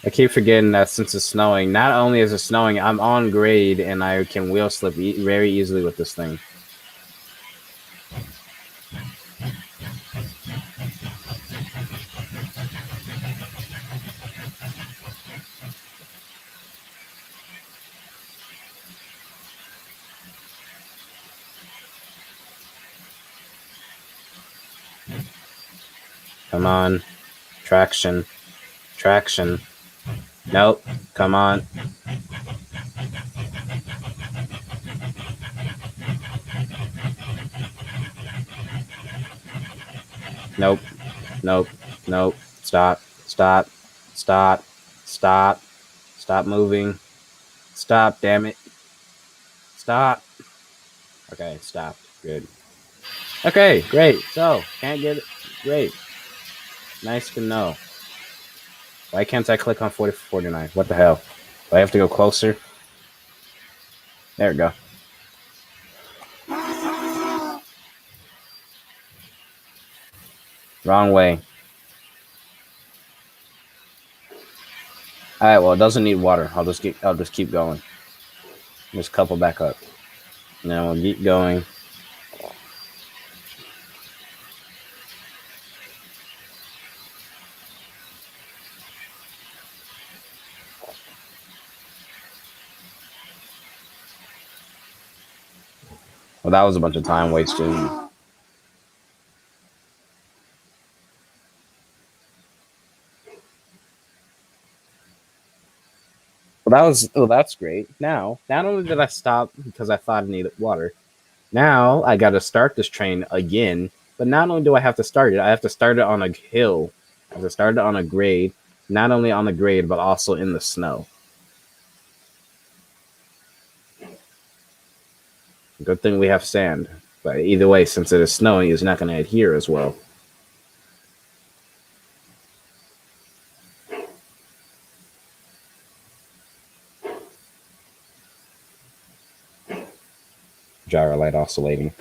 I keep forgetting that since it's snowing, not only is it snowing, I'm on grade and I can wheel slip very easily with this thing. Come on. Traction. Traction. Nope. Come on. Nope. Nope. Nope. Stop. Stop. Stop. Stop. Stop moving. Stop, damn it. Stop. Okay, stopped. Good. Okay, great. So, can't get it. Great. Nice to know. Why can't I click on 4049? What the hell? Do I have to go closer? There we go. Wrong way. Alright, well, it doesn't need water. I'll just keep going. Just couple back up. Now we'll keep going. Well, that was a bunch of time wasted. Well, that's great. Now, not only did I stop because I thought I needed water, now I got to start this train again. But not only do I have to start it, I have to start it on a hill. I have to start it on a grade. Not only on the grade, but also in the snow. Good thing we have sand. But either way, since it is snowing, it's not going to adhere as well. Gyro light oscillating.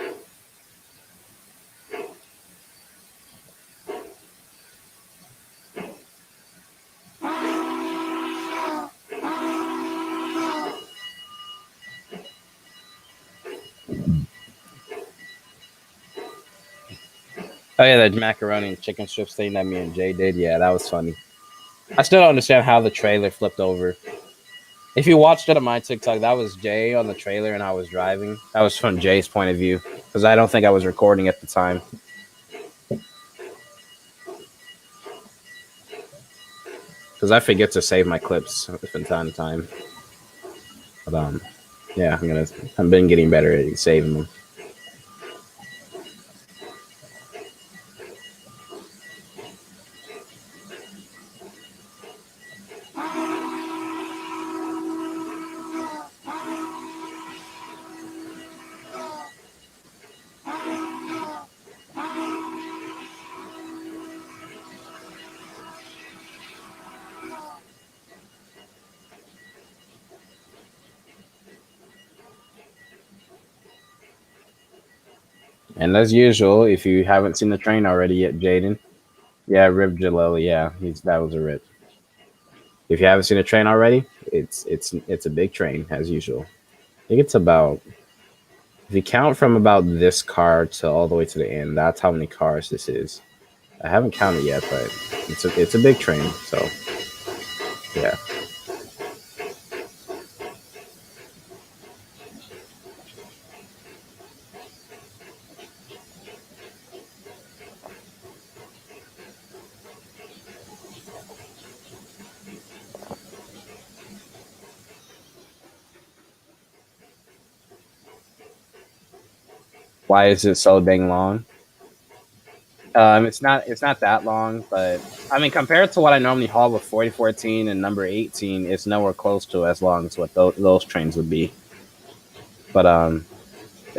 Oh yeah, that macaroni and chicken strips thing that me and Jay did. Yeah, that was funny. I still don't understand how the trailer flipped over. If you watched it on my TikTok, that was Jay on the trailer and I was driving. That was from Jay's point of view because I don't think I was recording at the time. Because I forget to save my clips from time to time. But yeah, I've been getting better at saving them. And as usual, if you haven't seen the train already yet, Jaden, yeah, Rib Jalil, yeah, that was a rip. If you haven't seen the train already, it's a big train as usual. I think it's about, if you count from about this car to all the way to the end, that's how many cars this is. I haven't counted yet, but it's a big train, so yeah. Why is it so dang long? It's not that long, but I mean, compared to what I normally haul with 4014 and number 18, it's nowhere close to as long as what those trains would be. But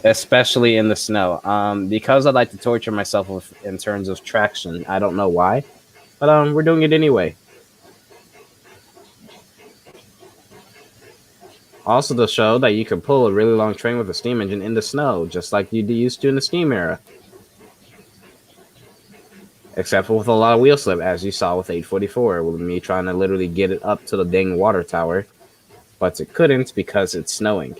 especially in the snow, because I like to torture myself in terms of traction. I don't know why, but we're doing it anyway. Also, to show that you can pull a really long train with a steam engine in the snow, just like you used to in the steam era. Except for with a lot of wheel slip, as you saw with 844, with me trying to literally get it up to the dang water tower, but it couldn't because it's snowing.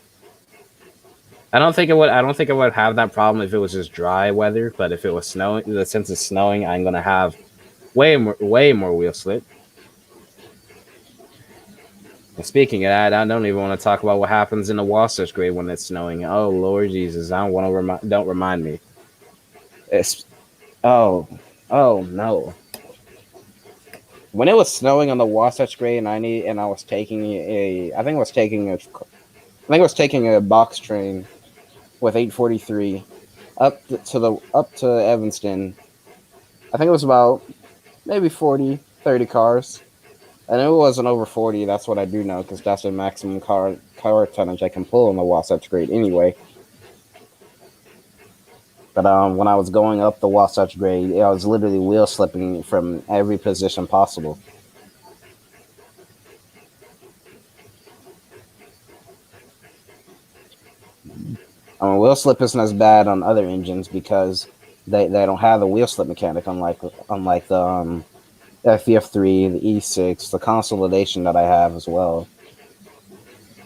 I don't think it would. I don't think it would have that problem if it was just dry weather. But if it was snowing, since it's snowing, I'm gonna have way more wheel slip. And speaking of that, I don't even want to talk about what happens in the Wasatch grade when it's snowing. Oh Lord Jesus, I don't want to don't remind me. It's oh no. When it was snowing on the Wasatch grade, and I was taking I think I was taking a box train with 843 up to Evanston. I think it was about maybe 40, 30 cars. And it wasn't over 40. That's what I do know because that's the maximum car tonnage I can pull in the Wasatch grade anyway. But when I was going up the Wasatch grade, I was literally wheel slipping from every position possible. Wheel slip isn't as bad on other engines because they don't have the wheel slip mechanic, unlike the FEF3, the E6, the consolidation that I have as well,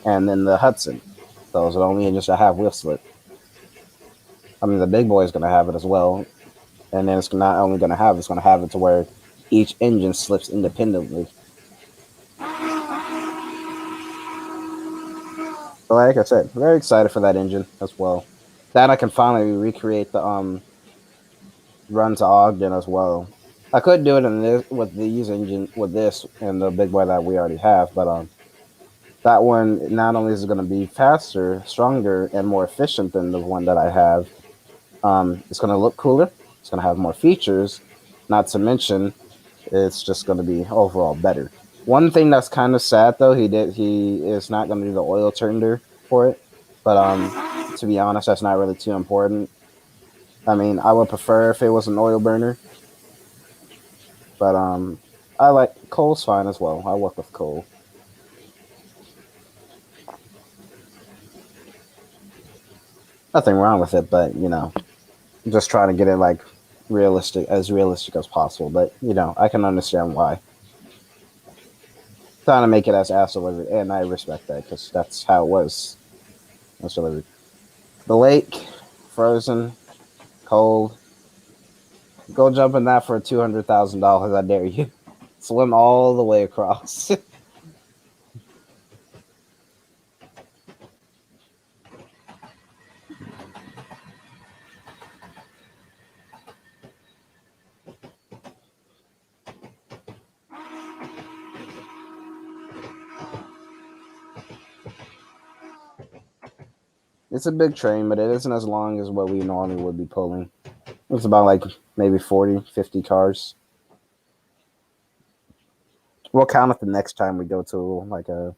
and then the Hudson. Those are the only engines that have wheel slip. I mean, the big boy is going to have it as well, and then it's not only going to have it's going to have it to where each engine slips independently. So like I said, very excited for that engine as well. That I can finally recreate the run to Ogden as well. I could do it in this with these engine with this and the big boy that we already have, but that one not only is it going to be faster, stronger, and more efficient than the one that I have, it's going to look cooler. It's going to have more features. Not to mention, it's just going to be overall better. One thing that's kind of sad though, he is not going to do the oil turner for it, but to be honest, that's not really too important. I mean, I would prefer if it was an oil burner, but I like coal's fine as well. I work with coal. Nothing wrong with it, but just trying to get it like realistic as possible. But I can understand why. Trying to make it as ass delivered, and I respect that because that's how it was. As delivered. The lake, frozen, cold. Go jump in that for $200,000. I dare you. Swim all the way across. It's a big train, but it isn't as long as what we normally would be pulling. It's about like maybe 40, 50 cars. We'll count it the next time we go to like a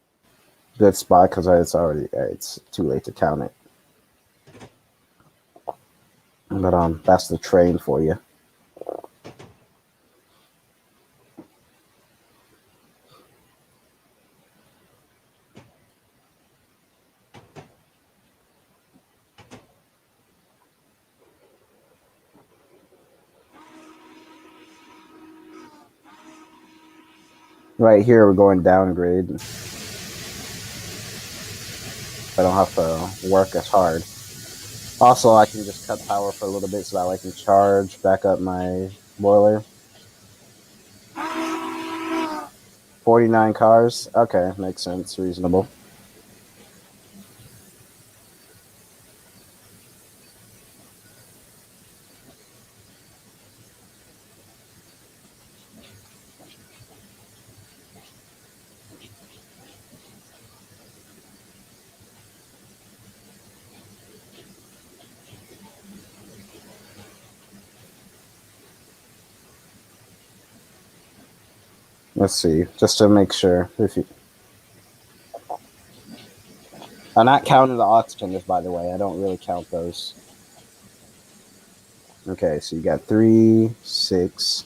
good spot because it's too late to count it. But that's the train for you. Right here, we're going downgrade. I don't have to work as hard. Also, I can just cut power for a little bit so that I can charge back up my boiler. 49 cars. Okay, makes sense. Reasonable. Let's see, just to make sure. I'm not counting the oxygen, by the way. I don't really count those. Okay, so you got 3, 6,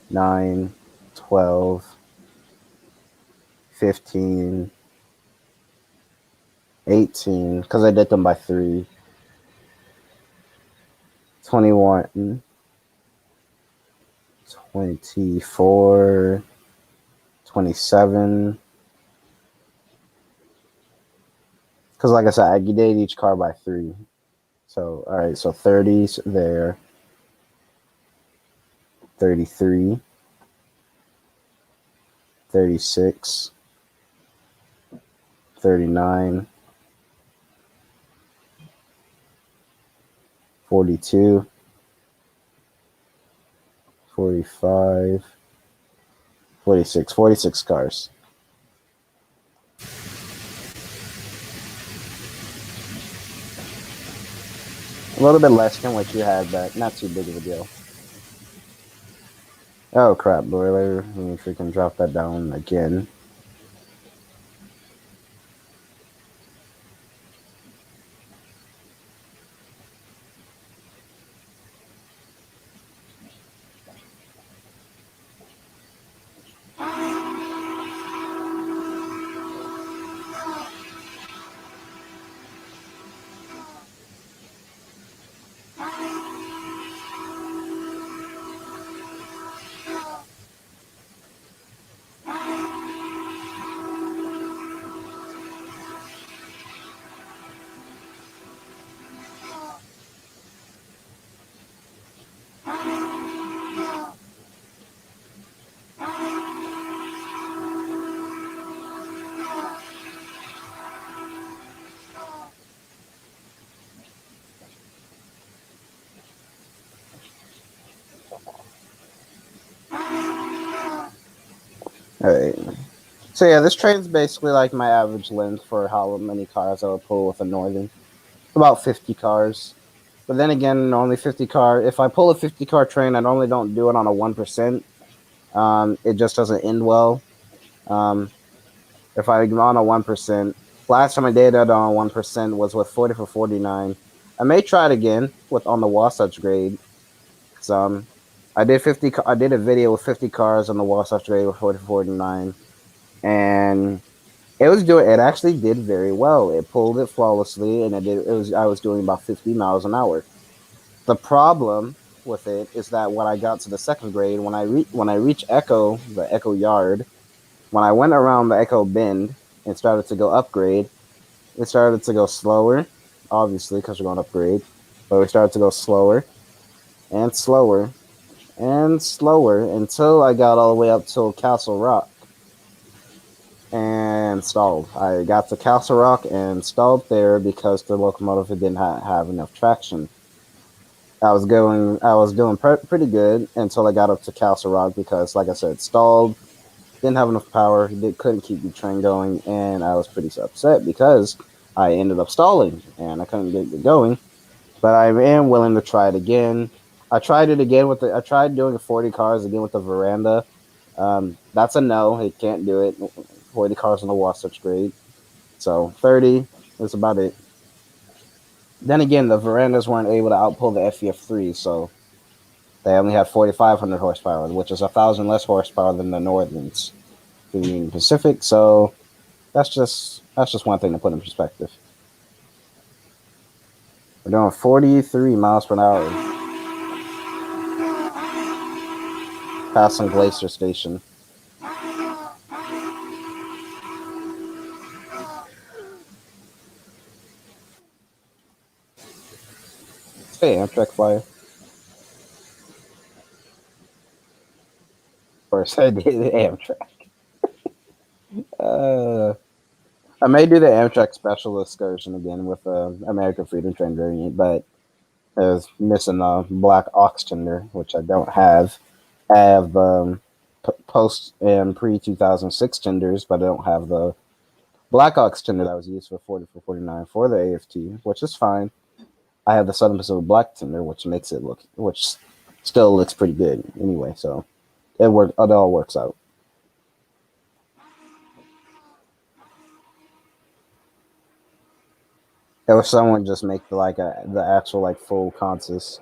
9, 12, 15, 18, because I did them by 3. 21, 24, 27. Because like I said, I did each car by 3. So, all right, so 30's there. 33. 36. 39. 42. 45. 46. 46 cars. A little bit less than what you had, but not too big of a deal. Oh crap, boiler. Let me freaking drop that down again. Alright. So yeah, this train's basically like my average length for how many cars I would pull with a Northern. About 50 cars. But then again, only 50 car. If I pull a 50 car train, I normally don't do it on a 1%. It just doesn't end well. If I'm on a 1%, last time I did it on 1% was with 40 for 49. I may try it again with on the Wasatch grade. So I did 50. I did a video with 50 cars on the Wasatch grade with 40 for 49, and it was doing. It actually did very well. It pulled it flawlessly, and it did. It was. I was doing about 50 miles an hour. The problem with it is that when I got to the second grade, when I reached Echo, the Echo Yard, when I went around the Echo Bend and started to go upgrade, it started to go slower, obviously because we're going upgrade, but we started to go slower. and slower and slower until I got all the way up to Castle Rock and stalled. I got to Castle Rock and stalled there because the locomotive didn't have enough traction. I was doing pretty good until I got up to Castle Rock because, like I said, stalled, didn't have enough power, couldn't keep the train going, and I was pretty upset because I ended up stalling and I couldn't get it going. But I am willing to try it again. I tried it again I tried doing 40 cars again with the veranda. That's a no. It can't do it. 40 cars on the Wasatch grade. So 30 is about it. Then again, the verandas weren't able to outpull the FEF3, so they only had 4,500 horsepower, which is 1,000 less horsepower than the Northerns, the Union Pacific. So that's just one thing to put in perspective. We're doing 43 miles per hour, passing Glacier Station. Hey, Amtrak flyer. Of course, I did Amtrak. Uh, I may do the Amtrak special excursion again with the American Freedom Train variant, but I was missing a black ox tender, which I don't have. I have post and pre 2006 tenders, but I don't have the black ox tender that was used for 4449 for the AFT, which is fine. I have the Southern Pacific black tender, which still looks pretty good anyway. So it all works out. If someone just make the actual like full consist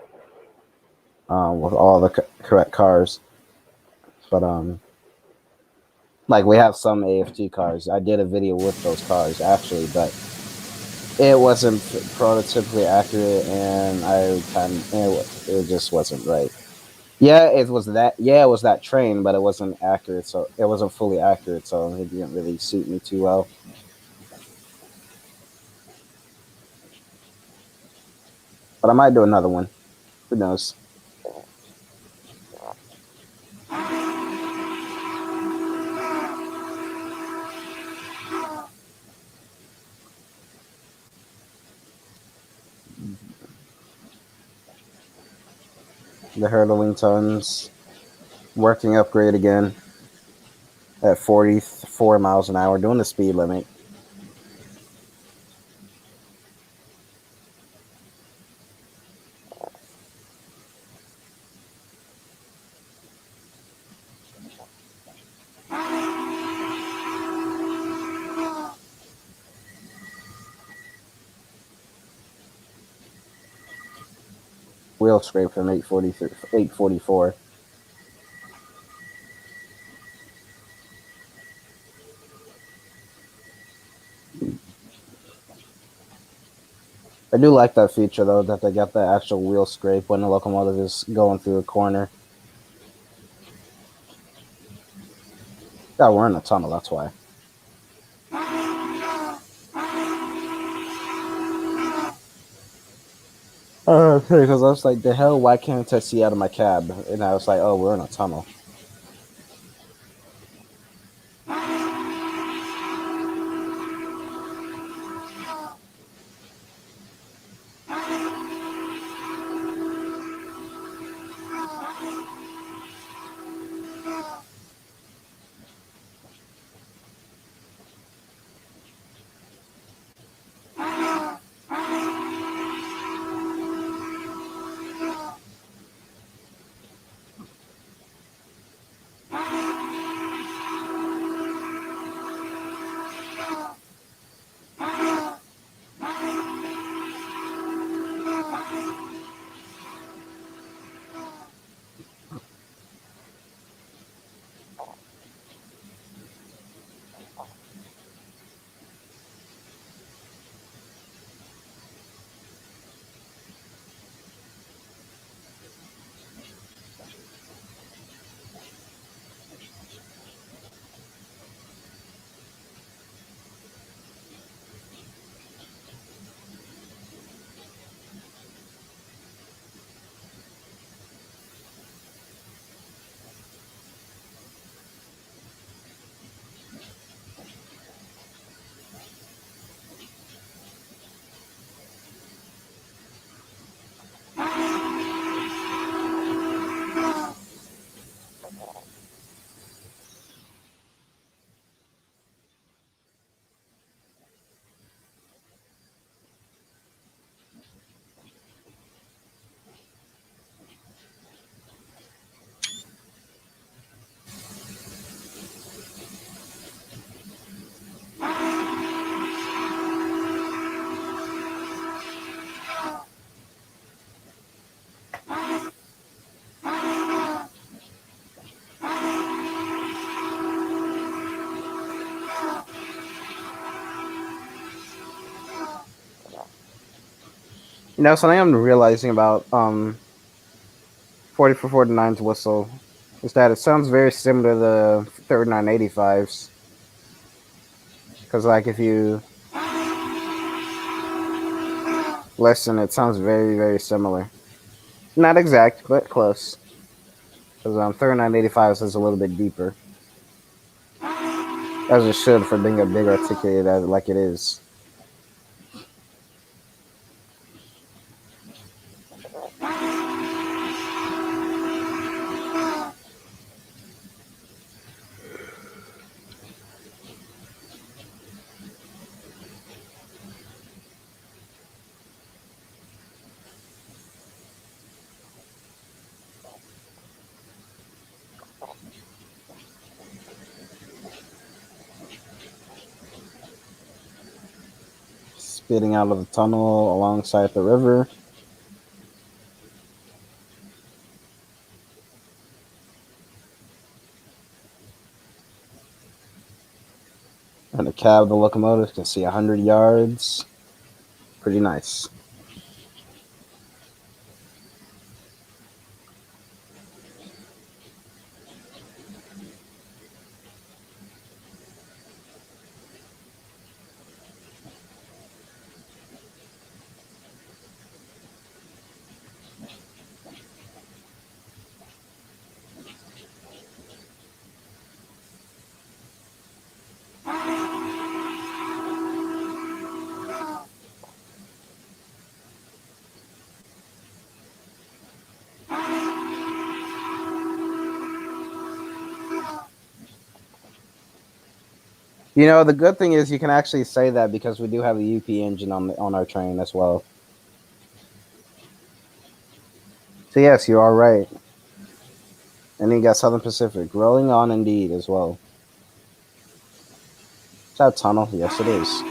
with all the correct cars, but like we have some AFT cars. I did a video with those cars actually, but it wasn't prototypically accurate, and it just wasn't right. Yeah, it was that. Yeah, it was that train, but it wasn't accurate. So it wasn't fully accurate. So it didn't really suit me too well. But I might do another one. Who knows? The hurdling tons, working upgrade again at 44 miles an hour, doing the speed limit. Wheel scrape from 843, 844. I do like that feature though, that they got the actual wheel scrape when the locomotive is going through a corner. Yeah, we're in a tunnel. That's why. Because I was like, the hell, why can't I see out of my cab? And I was like, oh, we're in a tunnel. You know, something I'm realizing about 4449's whistle is that it sounds very similar to the 3985's. Because, like, if you listen, it sounds very, very similar. Not exact, but close. Because 3985's is a little bit deeper. As it should for being a big articulated as like it is. Spitting out of the tunnel alongside the river. And the cab of the locomotive can see 100 yards. Pretty nice. You know, the good thing is you can actually say that because we do have a UP engine on our train as well. So yes, you are right. And then you got Southern Pacific rolling on indeed as well. Is that a tunnel? Yes, it is.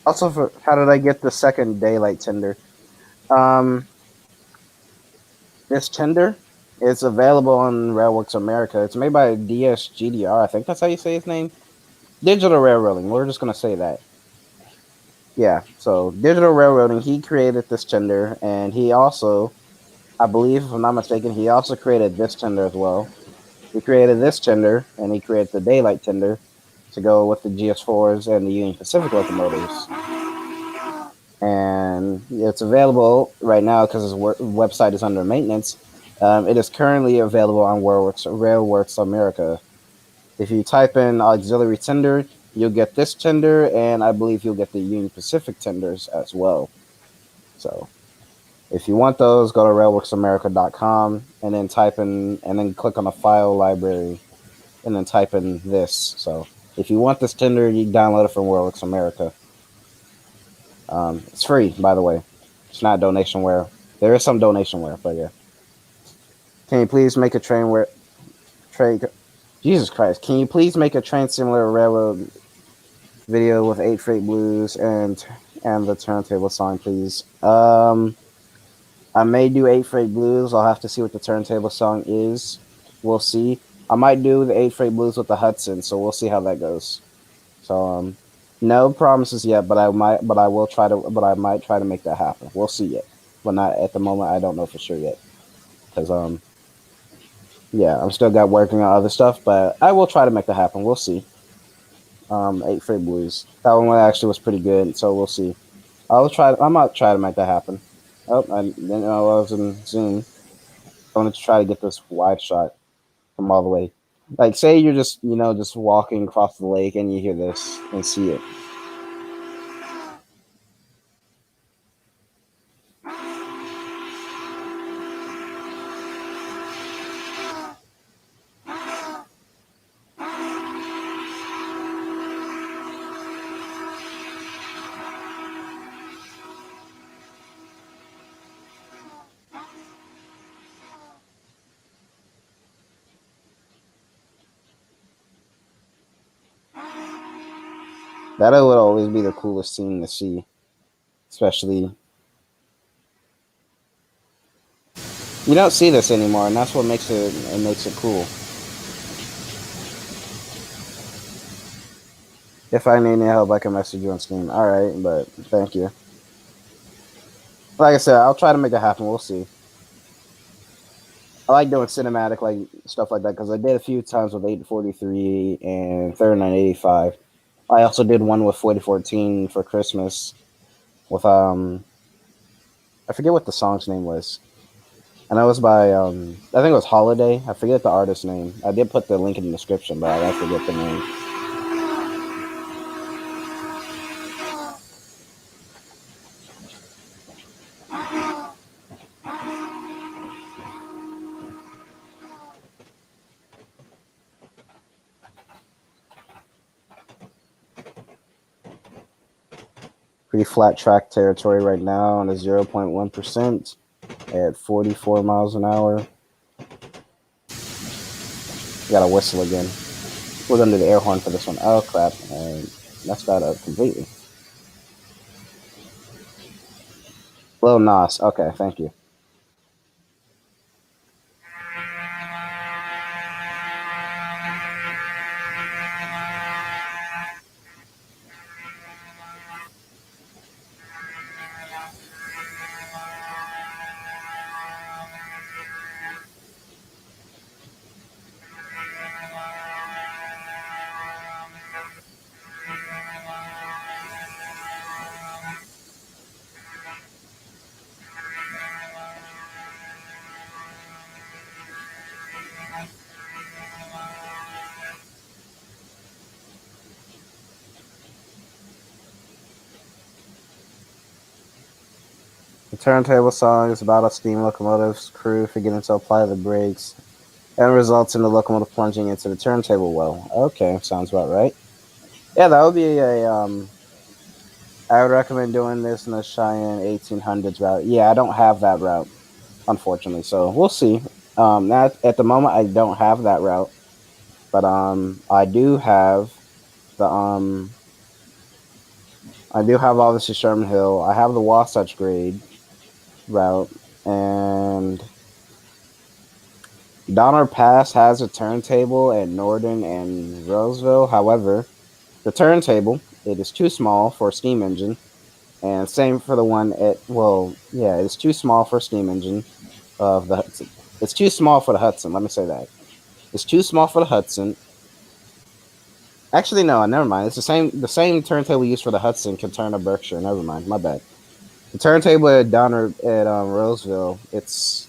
Also, for how did I get the second daylight tender? Um, this tender is available on Railworks America. It's made by DSGDR. I think that's how you say his name. Digital Railroading. We're just gonna say that. Yeah. So Digital Railroading. He created this tender, and he also, I believe, if I'm not mistaken, he also created this tender as well. He created this tender, and he created the daylight tender to go with the GS4s and the Union Pacific locomotives. And it's available right now because his website is under maintenance. It is currently available on Railworks America. If you type in auxiliary tender, you'll get this tender, and I believe you'll get the Union Pacific tenders as well. So if you want those, go to railworksamerica.com and then and then click on the file library and then type in this. So if you want this tender, you download it from Railworks America. It's free, by the way. It's not donationware. There is some donationware, but yeah. Can you please make a train? Jesus Christ! Can you please make a train similar railroad video with 8 Freight Blues and the turntable song, please? I may do 8 Freight Blues. I'll have to see what the turntable song is. We'll see. I might do the 8 Freight Blues with the Hudson, so we'll see how that goes. So no promises yet, but I might try to make that happen. We'll see it, but not at the moment. I don't know for sure yet, because yeah, I'm still got working on other stuff, but I will try to make that happen. We'll see. 8 Freight Blues. That one actually was pretty good, so we'll see. I might try to make that happen. Oh, I didn't know I was in Zoom. I wanted to try to get this wide shot from all the way. Like, say you're just just walking across the lake and you hear this and see it. That would always be the coolest scene to see, especially. You don't see this anymore, and that's what makes it cool. If I need any help, I can message you on Steam. All right, but thank you. Like I said, I'll try to make it happen. We'll see. I like doing cinematic like stuff like that because I did a few times with 843 and 3985. I also did one with 4014 for Christmas with I forget what the song's name was. And that was by I think it was Holiday. I forget the artist's name. I did put the link in the description, but I forget the name. Pretty flat track territory right now on a 0.1% at 44 miles an hour. Got a whistle again. We're gonna do the air horn for this one. Oh crap! And messed that up completely. Lil Nas. Okay, thank you. The turntable song is about a steam locomotive's crew forgetting to apply the brakes and results in the locomotive plunging into the turntable well. Okay, sounds about right. Yeah, that would be a I would recommend doing this in the Cheyenne 1800s route. Yeah, I don't have that route, unfortunately. So we'll see. At the moment, I don't have that route, but I do have the I do have obviously Sherman Hill. I have the Wasatch grade route, and Donner Pass has a turntable at Norden and Roseville. However, the turntable it is too small for a steam engine, and same for the one at it's too small for a steam engine of the Hudson. It's too small for the Hudson. Let me say that it's too small for the Hudson. Actually, no, never mind. It's the same. The same turntable used for the Hudson can turn a Berkshire. Never mind. My bad. The turntable at Donner at Roseville, it's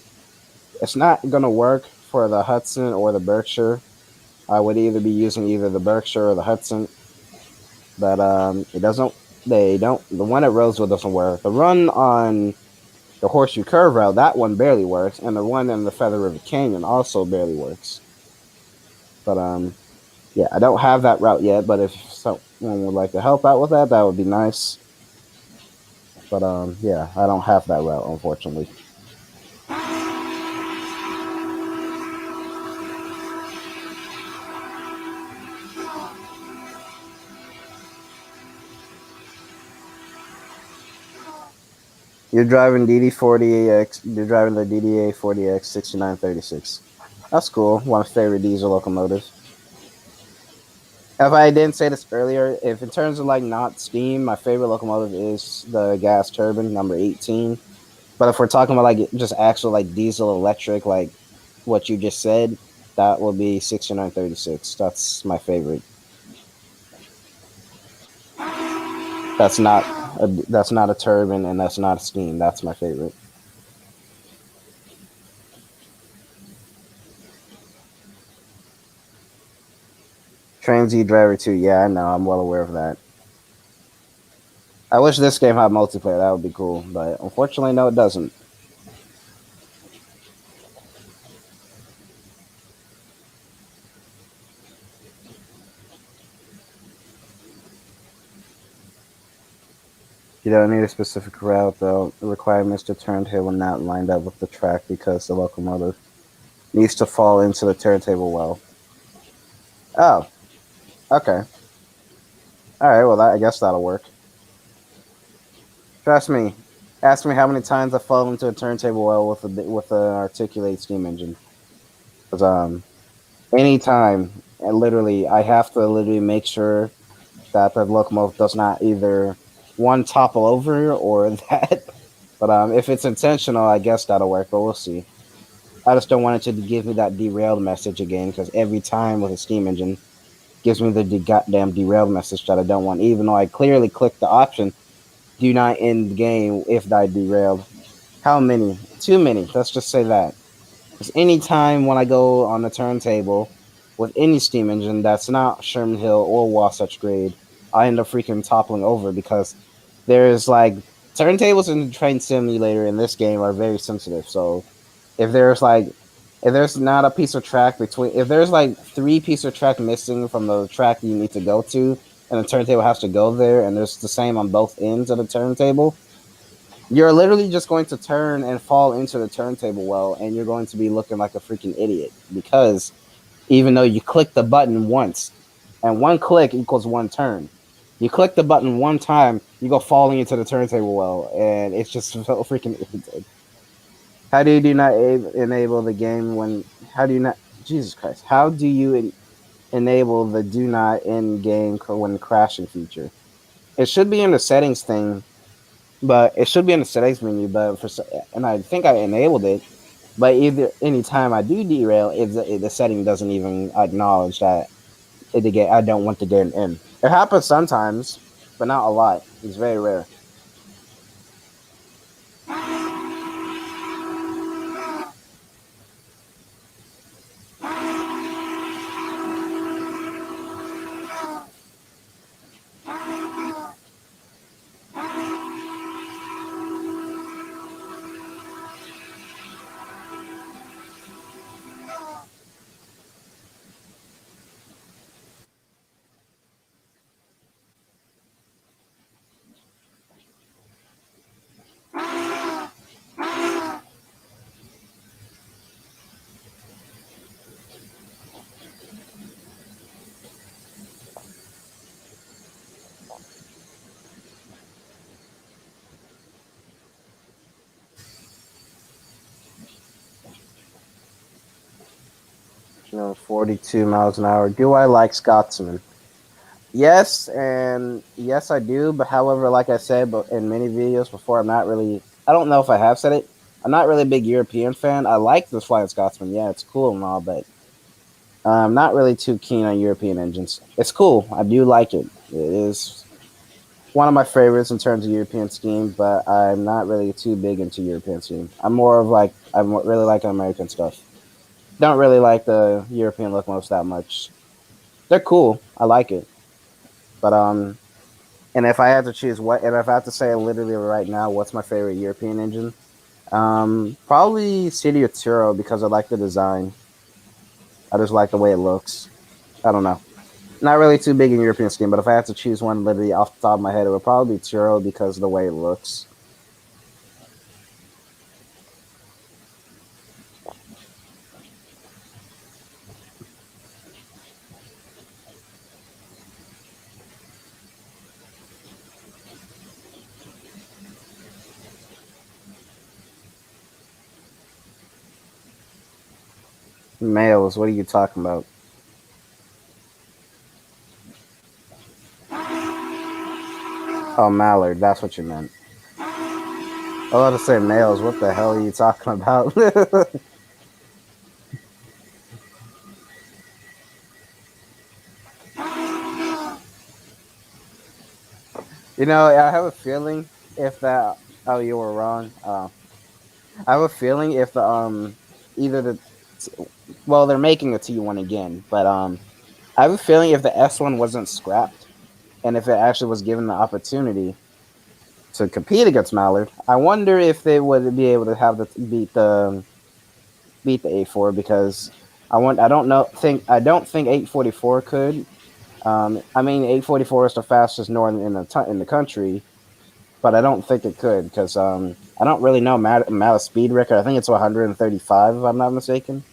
not gonna work for the Hudson or the Berkshire. I would either be using either the Berkshire or the Hudson, but it doesn't. They don't. The one at Roseville doesn't work. The run on the Horseshoe Curve route, that one barely works, and the one in the Feather River Canyon also barely works. But yeah, I don't have that route yet. But if someone would like to help out with that, that would be nice. But yeah, I don't have that route, unfortunately. You're driving DD40AX. You're driving the DDA40X 6936. That's cool. One of my favorite diesel locomotives. If I didn't say this earlier, if in terms of like not steam, my favorite locomotive is the gas turbine number 18. But if we're talking about like just actual like diesel electric, like what you just said, that will be 6936. That's my favorite. That's not a turbine and that's not a steam. That's my favorite. Train Z Driver 2. Yeah, I know. I'm well aware of that. I wish this game had multiplayer. That would be cool. But unfortunately, no, it doesn't. You don't need a specific route, though. The requirements to turntable not lined up with the track because the locomotive needs to fall into the turntable well. Oh, okay. All right, well, I guess that'll work. Trust me. Ask me how many times I fall into a turntable well with an articulated steam engine. Because anytime, and literally, I have to literally make sure that the locomotive does not either one topple over or that. But if it's intentional, I guess that'll work. But we'll see. I just don't want it to give me that derailed message again because every time with a steam engine gives me the goddamn derailed message that I don't want, even though I clearly clicked the option do not end the game if I derailed. How many? Too many. Let's just say that. Because anytime when I go on the turntable with any steam engine that's not Sherman Hill or Wasatch grade, I end up freaking toppling over because there's like turntables in the train simulator in this game are very sensitive. So if there's like if there's not a piece of track between if there's like 3 pieces of track missing from the track you need to go to and the turntable has to go there and there's the same on both ends of the turntable, you're literally just going to turn and fall into the turntable well, and you're going to be looking like a freaking idiot because even though you click the button once, and one click equals one turn, you click the button one time, you go falling into the turntable well, and it's just so freaking irritating. How do you do not enable the game when? How do you not? Jesus Christ! How do you enable the do not end game when crashing feature? It should be in the settings thing, but it should be in the settings menu. But and I think I enabled it, but either anytime I do derail, if the setting doesn't even acknowledge that I don't want to get an in. It happens sometimes, but not a lot. It's very rare. You know, 42 miles an hour. Do I like Scotsman? Yes, and yes, I do. But however, like I said, but in many videos before, I'm not really. I don't know if I have said it. I'm not really a big European fan. I like the Flying Scotsman. Yeah, it's cool and all, but I'm not really too keen on European engines. It's cool. I do like it. It is one of my favorites in terms of European scheme, but I'm not really too big into European scheme. I'm more of like I really like American stuff. Don't really like the European locomotives that much. They're cool. I like it, but and if I had to choose and if I have to say literally right now, what's my favorite European engine? Probably City of Turo because I like the design. I just like the way it looks. I don't know. Not really too big in European scheme, but if I had to choose one literally off the top of my head, it would probably be Turo because of the way it looks. Males, what are you talking about? Oh, Mallard, that's what you meant. I was about to say males. What the hell are you talking about? You know, I have a feeling if that. Oh, you were wrong. I have a feeling if the either the well they're making the T1 again, but I have a feeling if the S1 wasn't scrapped and if it actually was given the opportunity to compete against Mallard, I wonder if they would be able to have the beat the A4 because I don't think 844 could. I mean 844 is the fastest northern in the country, but I don't think it could because I don't really know Mallard speed record. I think it's 135 if I'm not mistaken.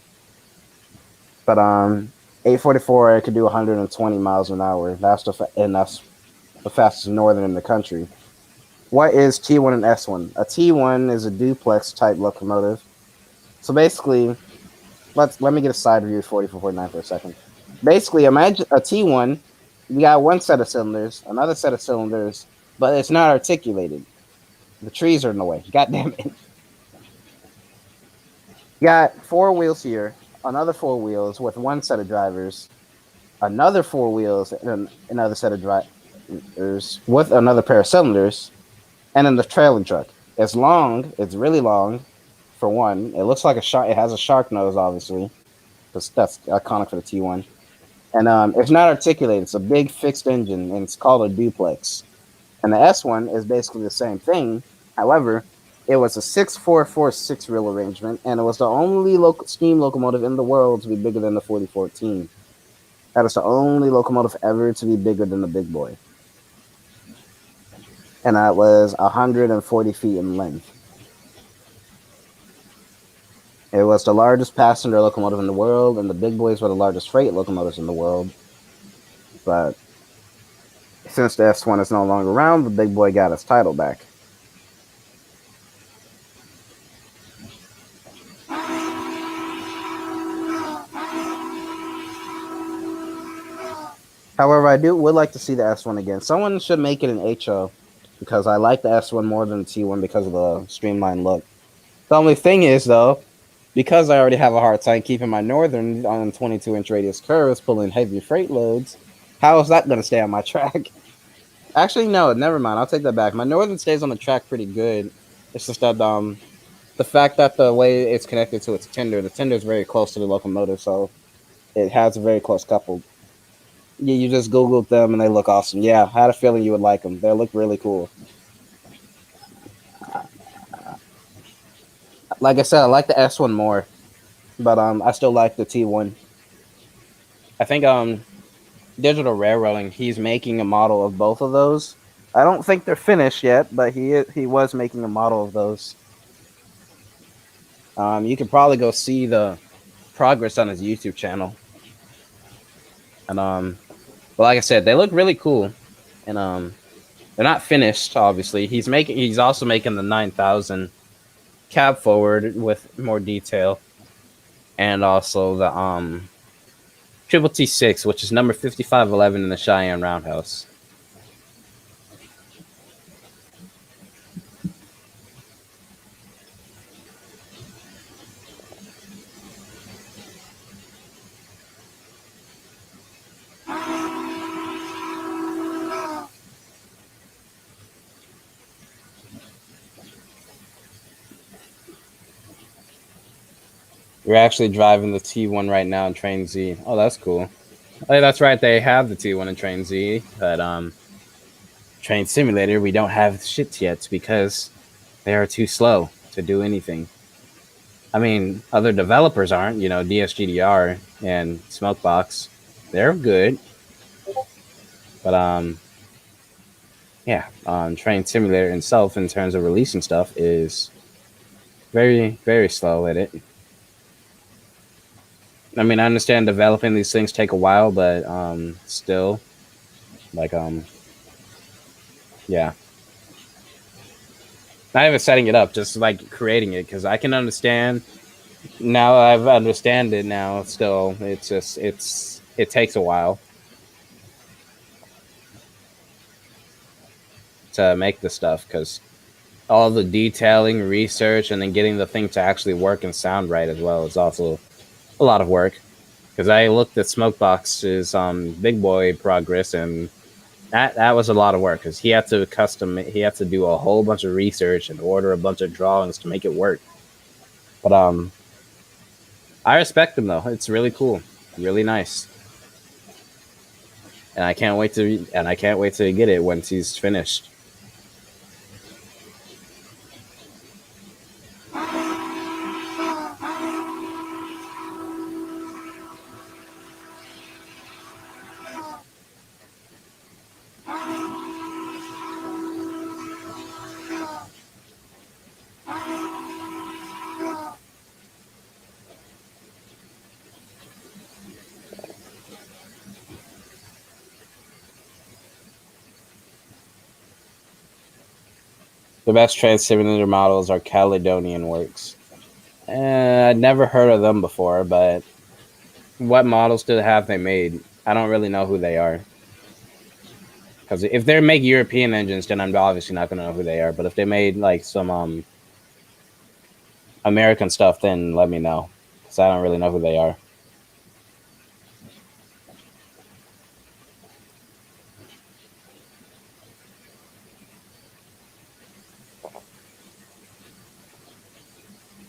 But 844 it could do 120 miles an hour. And that's the fastest northern in the country. What is T1 and S1? A T1 is a duplex type locomotive. So basically, let me get a side review of 4449 for a second. Basically, imagine a T1. You got one set of cylinders, another set of cylinders, but it's not articulated. The trees are in the way. God damn it. You got four wheels here, another four wheels with one set of drivers, another four wheels and another set of drivers with another pair of cylinders, and then the trailing truck. It's long. It's really long. For one, it looks like a shark. It has a shark nose, obviously, because that's iconic for the T1. And it's not articulated. It's a big fixed engine, and it's called a duplex. And the S1 is basically the same thing. However, it was a 6-4-4-6 reel arrangement, and it was the only steam locomotive in the world to be bigger than the 4014. That is the only locomotive ever to be bigger than the big boy. And that was 140 feet in length. It was the largest passenger locomotive in the world, and the big boys were the largest freight locomotives in the world. But since the S1 is no longer around, the big boy got its title back. However, I would like to see the S1 again. Someone should make it an HO, because I like the S1 more than the T1 because of the streamlined look. The only thing is, though, because I already have a hard time keeping my northern on 22-inch radius curves pulling heavy freight loads, how is that going to stay on my track? Actually, no, never mind. I'll take that back. My northern stays on the track pretty good. It's just that the fact that the way it's connected to its tender, the tender is very close to the locomotive, so it has a very close couple. Yeah, you just Googled them and they look awesome. Yeah, I had a feeling you would like them. They look really cool. Like I said, I like the S1 more, but I still like the T1. I think Digital Railroading, he's making a model of both of those. I don't think they're finished yet, but he was making a model of those. You can probably go see the progress on his YouTube channel. And but like I said, they look really cool. And they're not finished, obviously. He's also making the 9000 cab forward with more detail. And also the Triple T6, which is number 5511 in the Cheyenne Roundhouse. We're actually driving the T1 right now in Train Z. Oh, that's cool. Oh, that's right. They have the T1 in Train Z, but Train Simulator, we don't have shit yet because they are too slow to do anything. I mean, other developers aren't. You know, DSGDR and Smokebox, they're good, but yeah, Train Simulator itself, in terms of releasing stuff, is very, very slow at it. I mean, I understand developing these things take a while, but still, like, yeah. Not even setting it up, just like creating it, because I can understand now. I've understand it now. Still, it's just it takes a while to make the stuff, because all the detailing, research, and then getting the thing to actually work and sound right as well is also a lot of work. Because I looked at Smokebox's Big Boy progress, and that was a lot of work, because he had to do a whole bunch of research and order a bunch of drawings to make it work. But I respect him though. It's really cool, really nice, and I can't wait to get it once he's finished. The best trade simulator models are Caledonian Works. I'd never heard of them before, but what models have they made? I don't really know who they are. Because if they make European engines, then I'm obviously not going to know who they are. But if they made like some American stuff, then let me know. Because I don't really know who they are.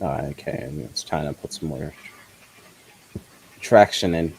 Oh, okay, it's time to put some more traction in.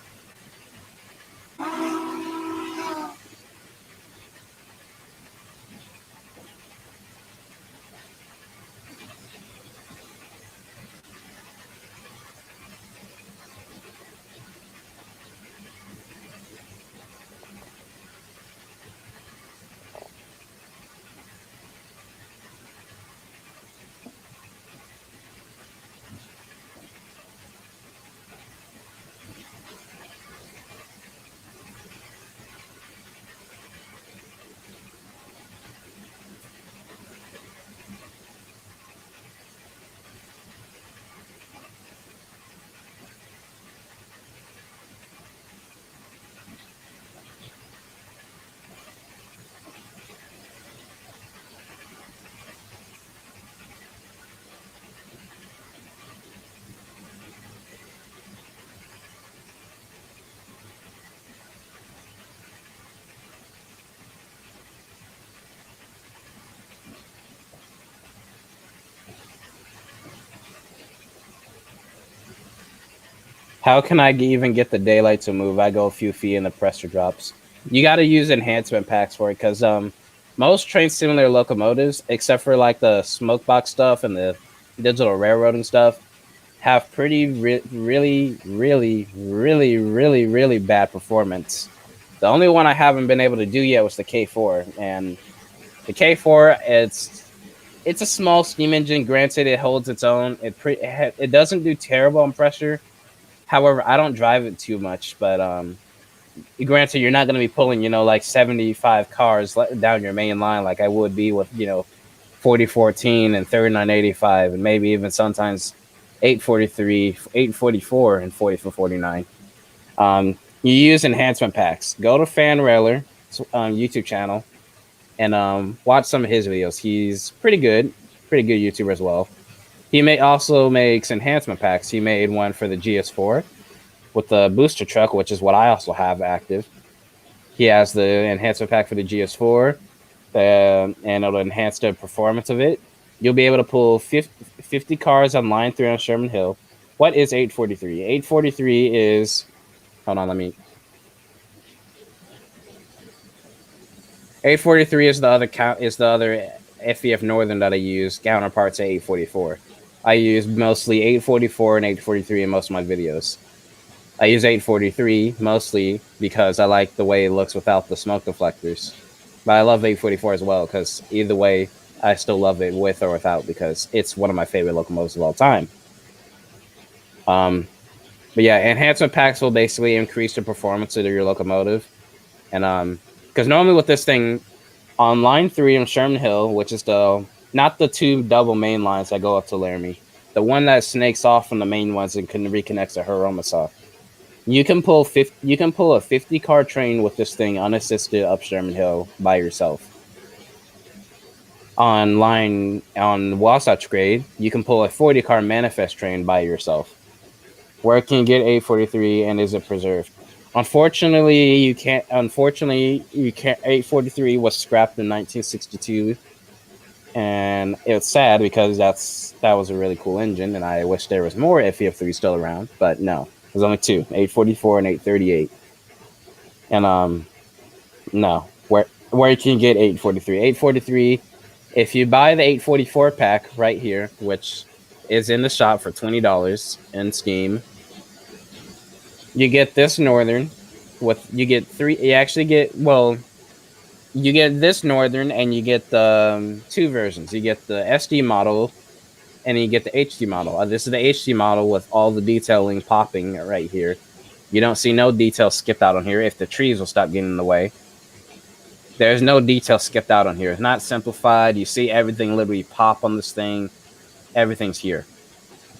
How can I even get the daylight to move? I go a few feet and the pressure drops. You got to use enhancement packs for it because most train simulator locomotives, except for like the smoke box stuff and the digital railroading stuff, have pretty really bad performance. The only one I haven't been able to do yet was the K4, and the K4 it's a small steam engine. Granted, it holds its own. It doesn't do terrible on pressure. However, I don't drive it too much, but granted, you're not going to be pulling, like 75 cars down your main line like I would be with, 4014 and 3985, and maybe even sometimes 843, 844, and 4449. You use enhancement packs. Go to Fan Railer YouTube channel and watch some of his videos. He's pretty good YouTuber as well. He also makes enhancement packs. He made one for the GS4 with the booster truck, which is what I also have active. He has the enhancement pack for the GS4, and it'll enhance the performance of it. You'll be able to pull 50 cars on line 3 on Sherman Hill. What is 843? 843 is... Hold on, let me... 843 is the other FEF Northern that I use, counterpart to 844. I use mostly 844 and 843 in most of my videos. I use 843 mostly because I like the way it looks without the smoke deflectors. But I love 844 as well because either way, I still love it with or without because it's one of my favorite locomotives of all time. But yeah, enhancement packs will basically increase the performance of your locomotive. And because normally with this thing, on line 3 on Sherman Hill, which is not the 2 double main lines that go up to Laramie, the one that snakes off from the main ones and can reconnect to Hiromasaw. You can pull a 50 car train with this thing unassisted up Sherman Hill by yourself. On Wasatch grade, you can pull a 40 car manifest train by yourself. Where can you get 843 and is it preserved? Unfortunately, you can't. 843 was scrapped in 1962, and it's sad because that was a really cool engine, and I wish there was more FEF3 still around. But no, there's only 2: 844 and 838. And no, where can you get 843? 843. If you buy the 844 pack right here, which is in the shop for $20 in Steam. You get this Northern you get this Northern and you get the 2 versions. You get the SD model and you get the HD model. This is the HD model with all the detailing popping right here. You don't see no details skipped out on here if the trees will stop getting in the way. There's no detail skipped out on here. It's not simplified. You see everything literally pop on this thing. Everything's here.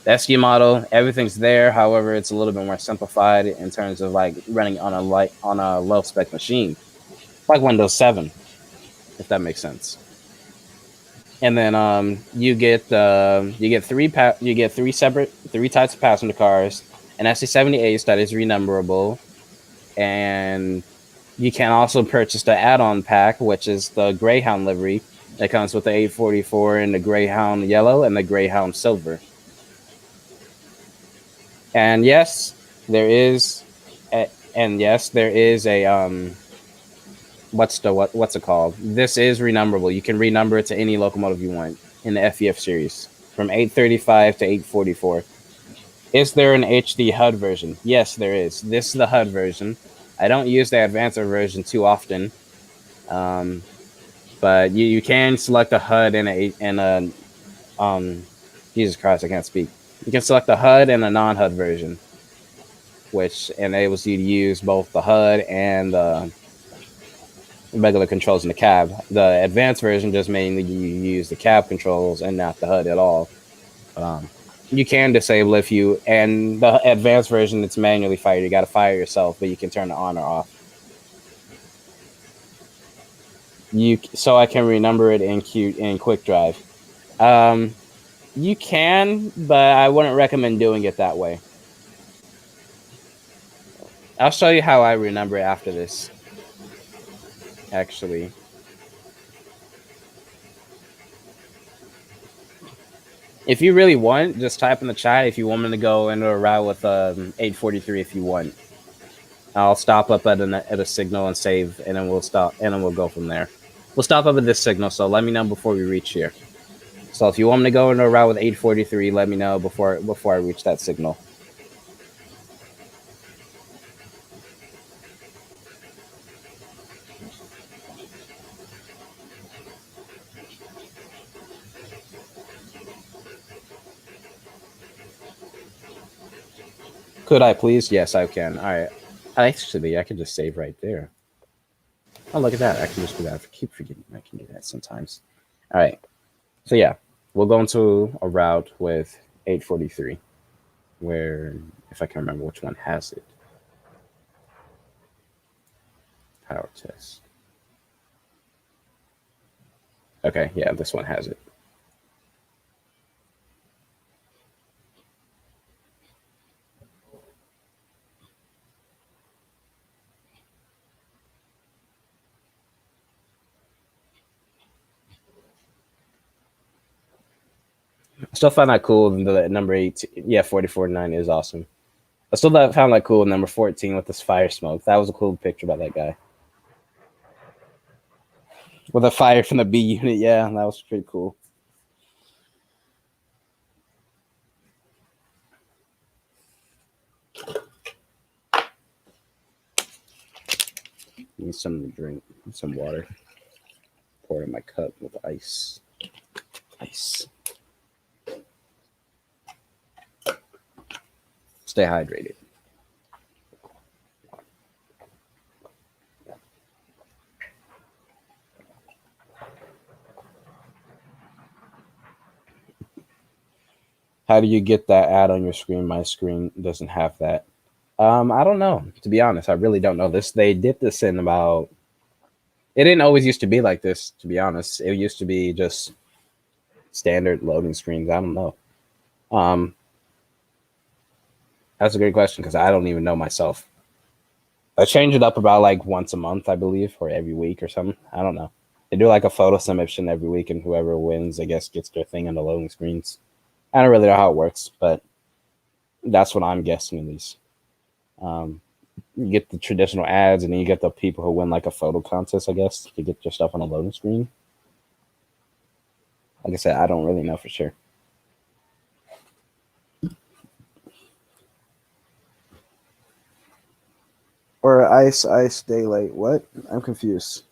The SU model, everything's there. However, it's a little bit more simplified in terms of like running on a low spec machine, like Windows 7, if that makes sense. And then you get three types of passenger cars, an SC-78 that is renumberable, and you can also purchase the add-on pack, which is the Greyhound livery that comes with the 844 and the Greyhound yellow and the Greyhound silver. And yes, there is a what's it called? This is renumberable. You can renumber it to any locomotive you want in the FEF series from 835 to 844. Is there an HD HUD version? Yes, there is. This is the HUD version. I don't use the Advancer version too often, but you can select a HUD and a Jesus Christ, I can't speak. You can select a HUD and a non-HUD version, which enables you to use both the HUD and the regular controls in the cab. The advanced version just mainly you use the cab controls and not the HUD at all. You can disable if you, and the advanced version it's manually fired. You got to fire yourself, but you can turn it on or off. So I can renumber it in Quick Drive. You can, but I wouldn't recommend doing it that way. I'll show you how I renumber it after this. Actually, if you really want, just type in the chat if you want me to go into a route with 843. If you want, I'll stop up at a signal and save, and then we'll stop, and then we'll go from there. We'll stop up at this signal, so let me know before we reach here. So if you want me to go into a route with 843, let me know before I reach that signal. Could I please? Yes, I can. All right. Actually, I can just save right there. Oh, look at that. I can just do that. I keep forgetting I can do that sometimes. All right. So yeah, we'll go into a route with 843, where, if I can remember which one has it. Power test. Okay, yeah, this one has it. I still find that cool. The number 8, yeah, 44.9 is awesome. I still found that cool. Number 14 with this fire smoke. That was a cool picture by that guy. With a fire from the B unit, yeah, that was pretty cool. Need something to drink, some water. Pour in my cup with ice. Ice. Stay hydrated. How do you get that ad on your screen? My screen doesn't have that. I don't know. To be honest, I really don't know this. They did this in about. It didn't always used to be like this. To be honest, it used to be just standard loading screens. I don't know. That's a great question because I don't even know myself. I change it up about like once a month, I believe, or every week or something. I don't know. They do like a photo submission every week, and whoever wins, I guess, gets their thing on the loading screens. I don't really know how it works, but that's what I'm guessing at least. You get the traditional ads, and then you get the people who win like a photo contest, I guess, to get your stuff on a loading screen. Like I said, I don't really know for sure. Or ice daylight. What? I'm confused.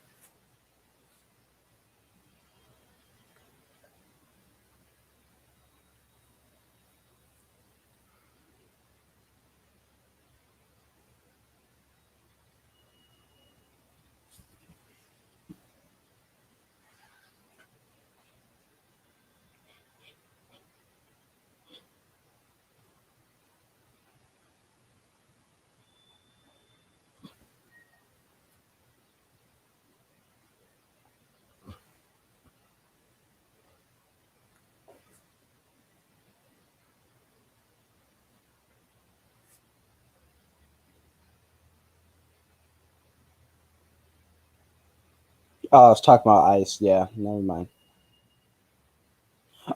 Oh, I was talking about Ice. Yeah, never mind.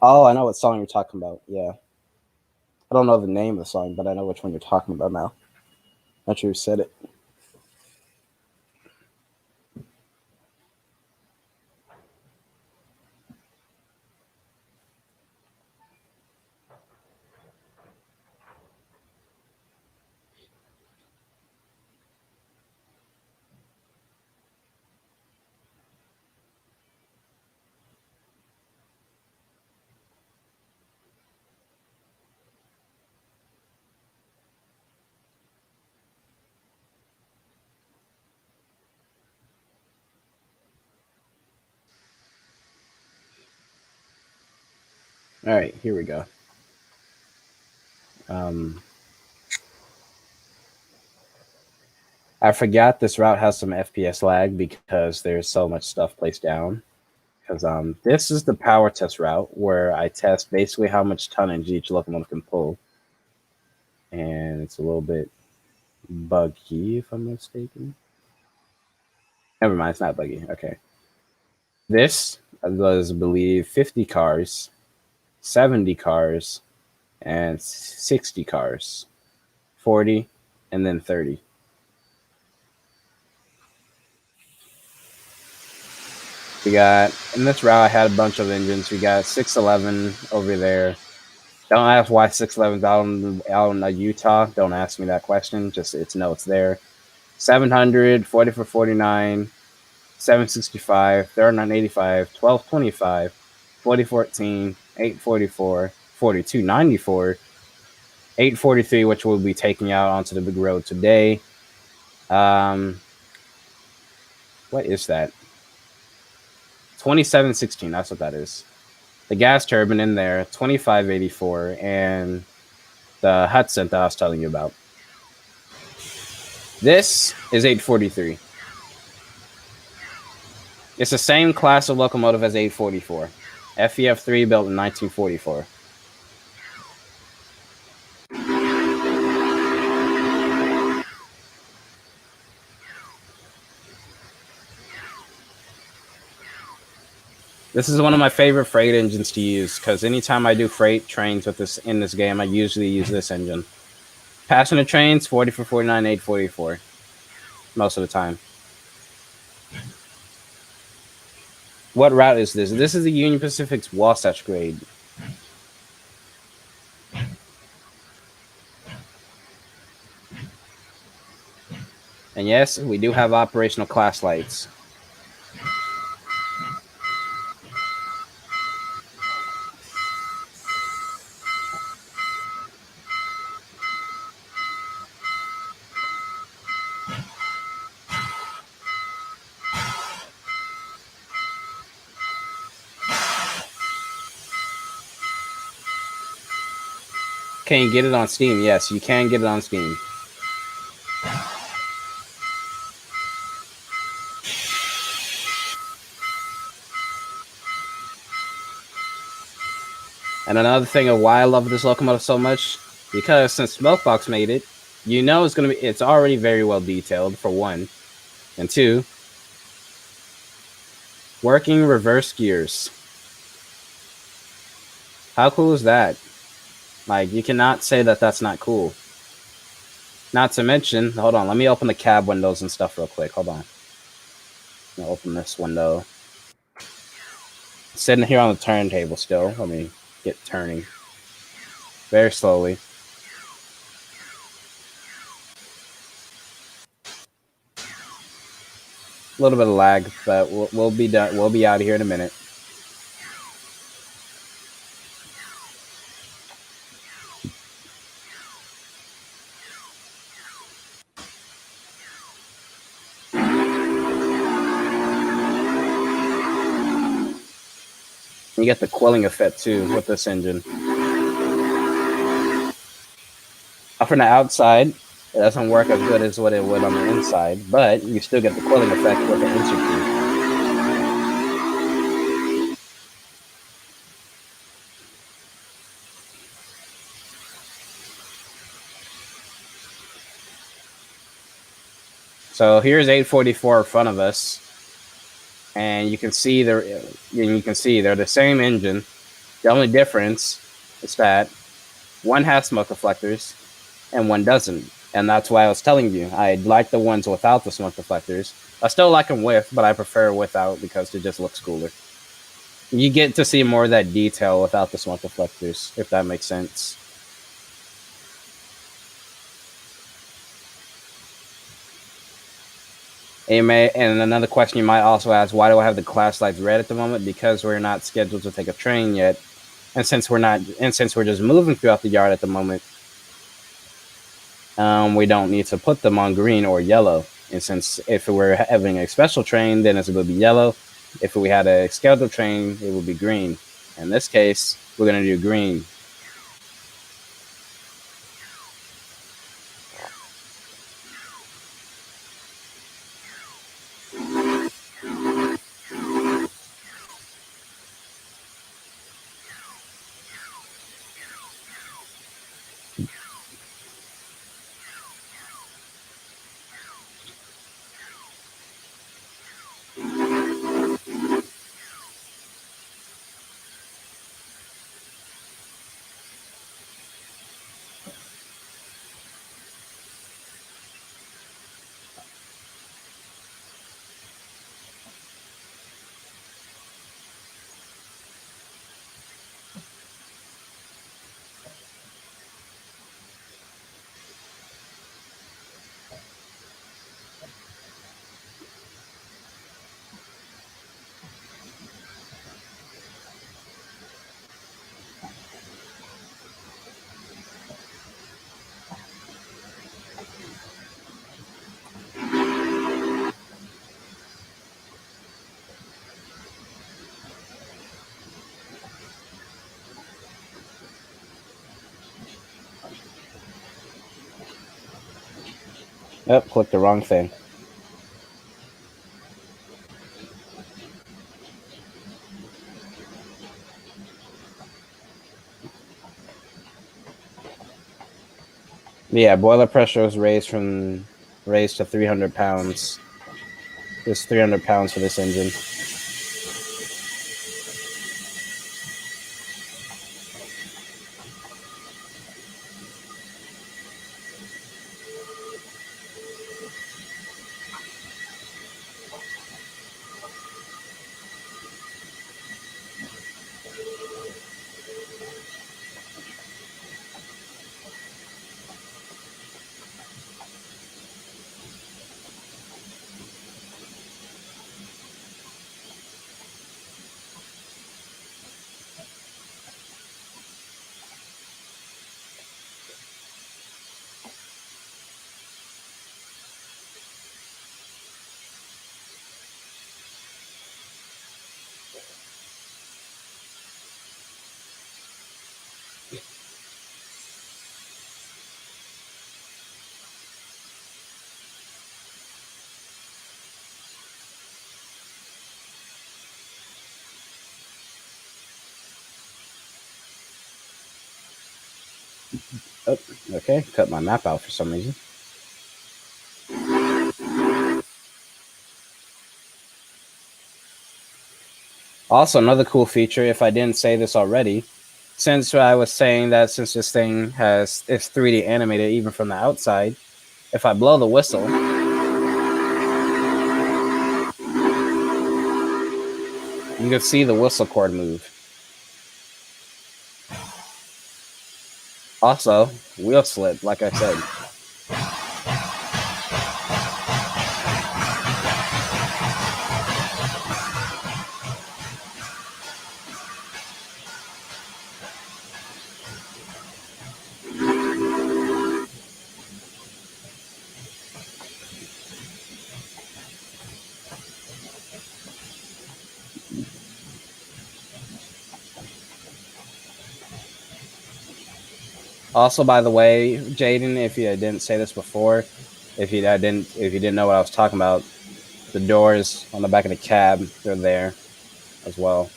Oh, I know what song you're talking about. Yeah. I don't know the name of the song, but I know which one you're talking about now. Not sure who said it. All right, here we go. Um, I forgot this route has some FPS lag because there's so much stuff placed down. Because this is the power test route where I test basically how much tonnage each locomotive can pull, and it's a little bit buggy if I'm mistaken. Never mind, it's not buggy. Okay, this was I believe 50 cars, 70 cars, and 60 cars, 40, and then 30. We got in this route I had a bunch of engines. We got 611 over there. Don't ask why 611's out in Utah. Don't ask me that question. Just it's there. 700, 40 for 49, 765, 3985, 1225, 4014, 844, 4294, 843, which we'll be taking out onto the big road today. What is that? 2716, that's what that is. The gas turbine in there, 2584, and the Hudson that I was telling you about. This is 843. It's the same class of locomotive as 844. FEF3 built in 1944. This is one of my favorite freight engines to use because anytime I do freight trains with this in this game, I usually use this engine. Passenger trains, 40 for 49, 844. Most of the time. What route is this? This is the Union Pacific's Wasatch grade. And yes, we do have operational class lights. Can you get it on Steam? Yes, you can get it on Steam. And another thing of why I love this locomotive so much, because since Smokebox made it, you know it's already very well detailed, for one. And two, working reverse gears. How cool is that? Like, you cannot say that that's not cool. Not to mention, hold on, let me open the cab windows and stuff real quick. Hold on. I'll open this window. Sitting here on the turntable still. Let me get turning. Very slowly. A little bit of lag, but we'll be done. We'll be out of here in a minute. You get the quilling effect too with this engine. From the outside, it doesn't work as good as what it would on the inside, but you still get the quilling effect with the insert key. So here's 844 in front of us. and you can see they're the same engine. The only difference is that one has smoke deflectors and one doesn't. And that's why I was telling you, I like the ones without the smoke deflectors. I still like them with, but I prefer without because it just looks cooler. You get to see more of that detail without the smoke deflectors, if that makes sense. And another question you might also ask, why do I have the class lights red at the moment? Because we're not scheduled to take a train yet. And since we're just moving throughout the yard at the moment, we don't need to put them on green or yellow. And since if we were having a special train, then it would be yellow. If we had a scheduled train, it would be green. In this case, we're going to do green. Oh, clicked the wrong thing. Yeah, boiler pressure was raised to 300 pounds. It's 300 pounds for this engine. Oh, okay, cut my map out for some reason. Also, another cool feature, if I didn't say this already, since I was saying that since this thing is 3D animated even from the outside, if I blow the whistle, you can see the whistle cord move. Also, wheel slip, like I said. Also, by the way, Jaden, if you didn't say this before, if you didn't know what I was talking about, the doors on the back of the cab, they're there as well.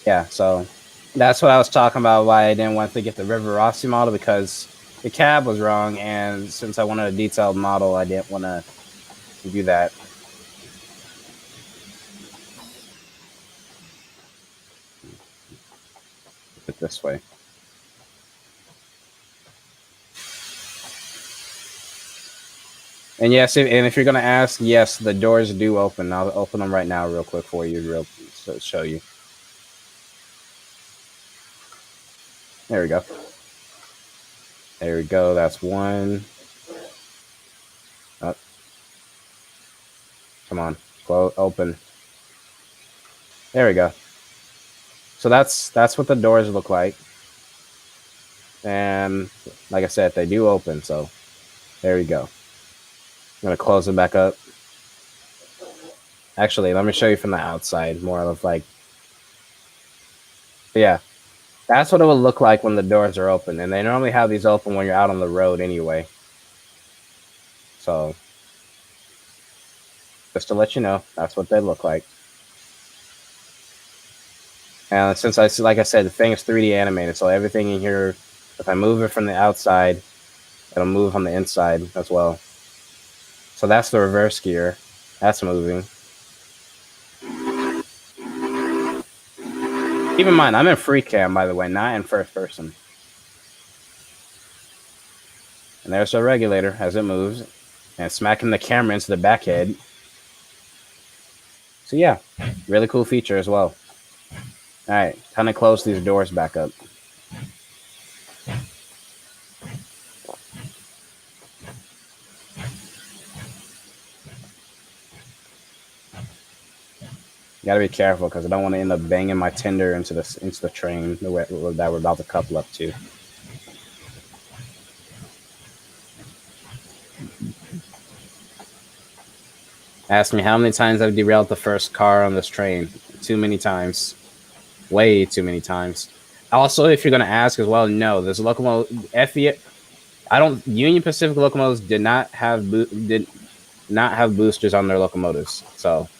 Yeah, so that's what I was talking about, why I didn't want to get the River Rossi model, because the cab was wrong, and since I wanted a detailed model, I didn't want to do that. Put it this way. And yes, if you're gonna ask, yes, the doors do open. I'll open them right now, real quick for you, so show you. There we go. There we go. That's one. Oh, come on, open. There we go. So that's what the doors look like. And like I said, they do open. So there we go. I'm gonna close them back up. Actually, let me show you from the outside, more of like, yeah, that's what it would look like when the doors are open. And they normally have these open when you're out on the road anyway. So just to let you know, that's what they look like. And since like I said, the thing is 3D animated, so everything in here, if I move it from the outside, it'll move on the inside as well. So that's the reverse gear. That's moving. Keep in mind, I'm in free cam, by the way, not in first person. And there's the regulator as it moves, and smacking the camera into the back head. So yeah, really cool feature as well. All right, time to close these doors back up. You gotta be careful because I don't want to end up banging my tender into the train that we're about to couple up to. Ask me how many times I've derailed the first car on this train. Too many times. Way too many times. Also, if you're gonna ask as well, no, this locomotive Union Pacific locomotives did not have boosters on their locomotives. So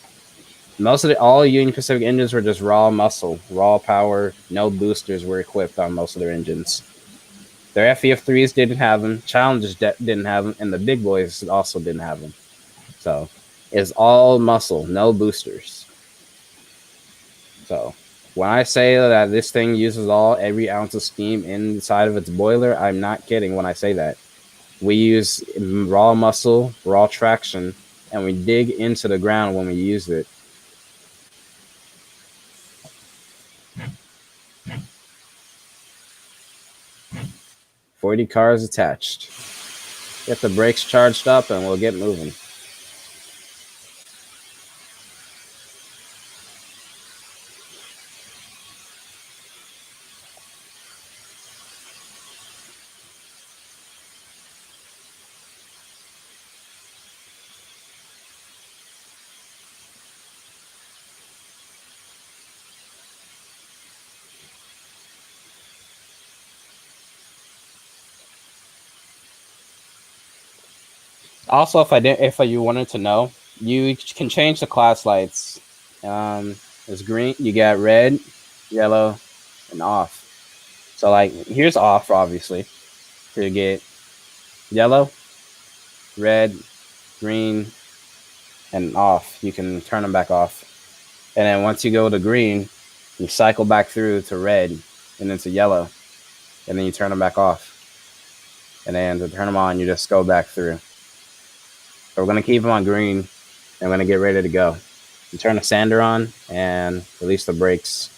all Union Pacific engines were just raw muscle, raw power. No boosters were equipped on most of their engines. Their FEF3s didn't have them. Challengers didn't have them, and the big boys also didn't have them. So it's all muscle, no boosters. So when I say that this thing uses every ounce of steam inside of its boiler, I'm not kidding when I say that. We use raw muscle, raw traction, and we dig into the ground when we use it. "40 cars attached. Get the brakes charged up and we'll get moving." Also, if you wanted to know, you can change the class lights. It's green. You got red, yellow, and off. So like, here's off, obviously. So you get yellow, red, green, and off. You can turn them back off. And then once you go to green, you cycle back through to red and then to yellow. And then you turn them back off. And then to turn them on, you just go back through. So we're going to keep them on green, and we're going to get ready to go. You turn the sander on and release the brakes.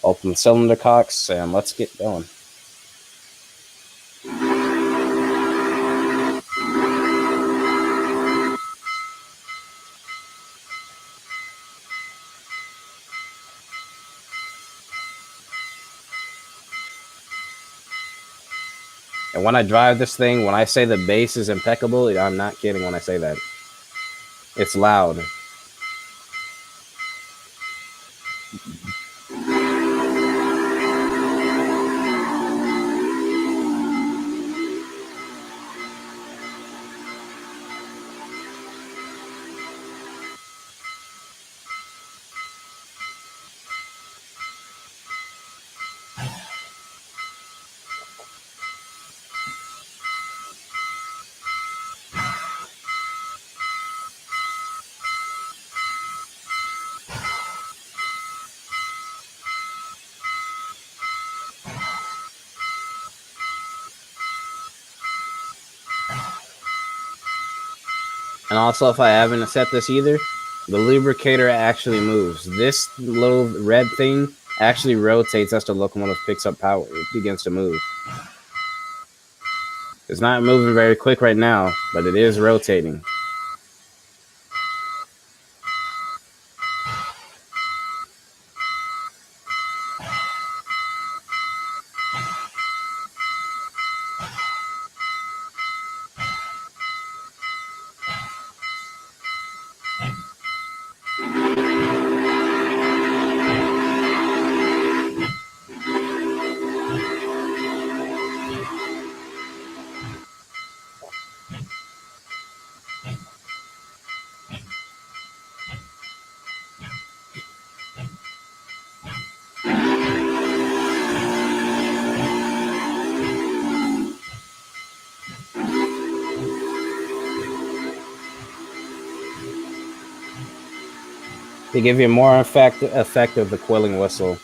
Open the cylinder cocks, and let's get going. And when I drive this thing, when I say the bass is impeccable, I'm not kidding when I say that. It's loud. And also, if I haven't set this either, the lubricator actually moves. This little red thing actually rotates as the locomotive picks up power. It begins to move. It's not moving very quick right now, but it is rotating. They give you more effect of the quilling whistle.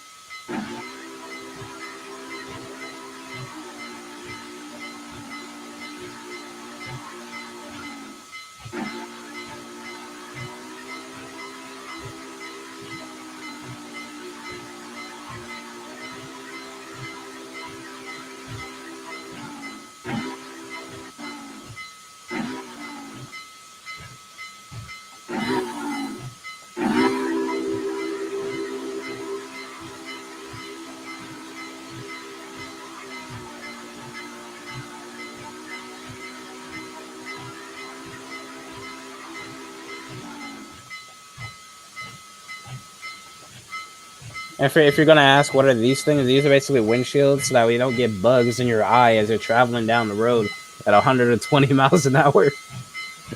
And if you're gonna ask, what are these things? These are basically windshields so that we don't get bugs in your eye as you're traveling down the road at 120 miles an hour.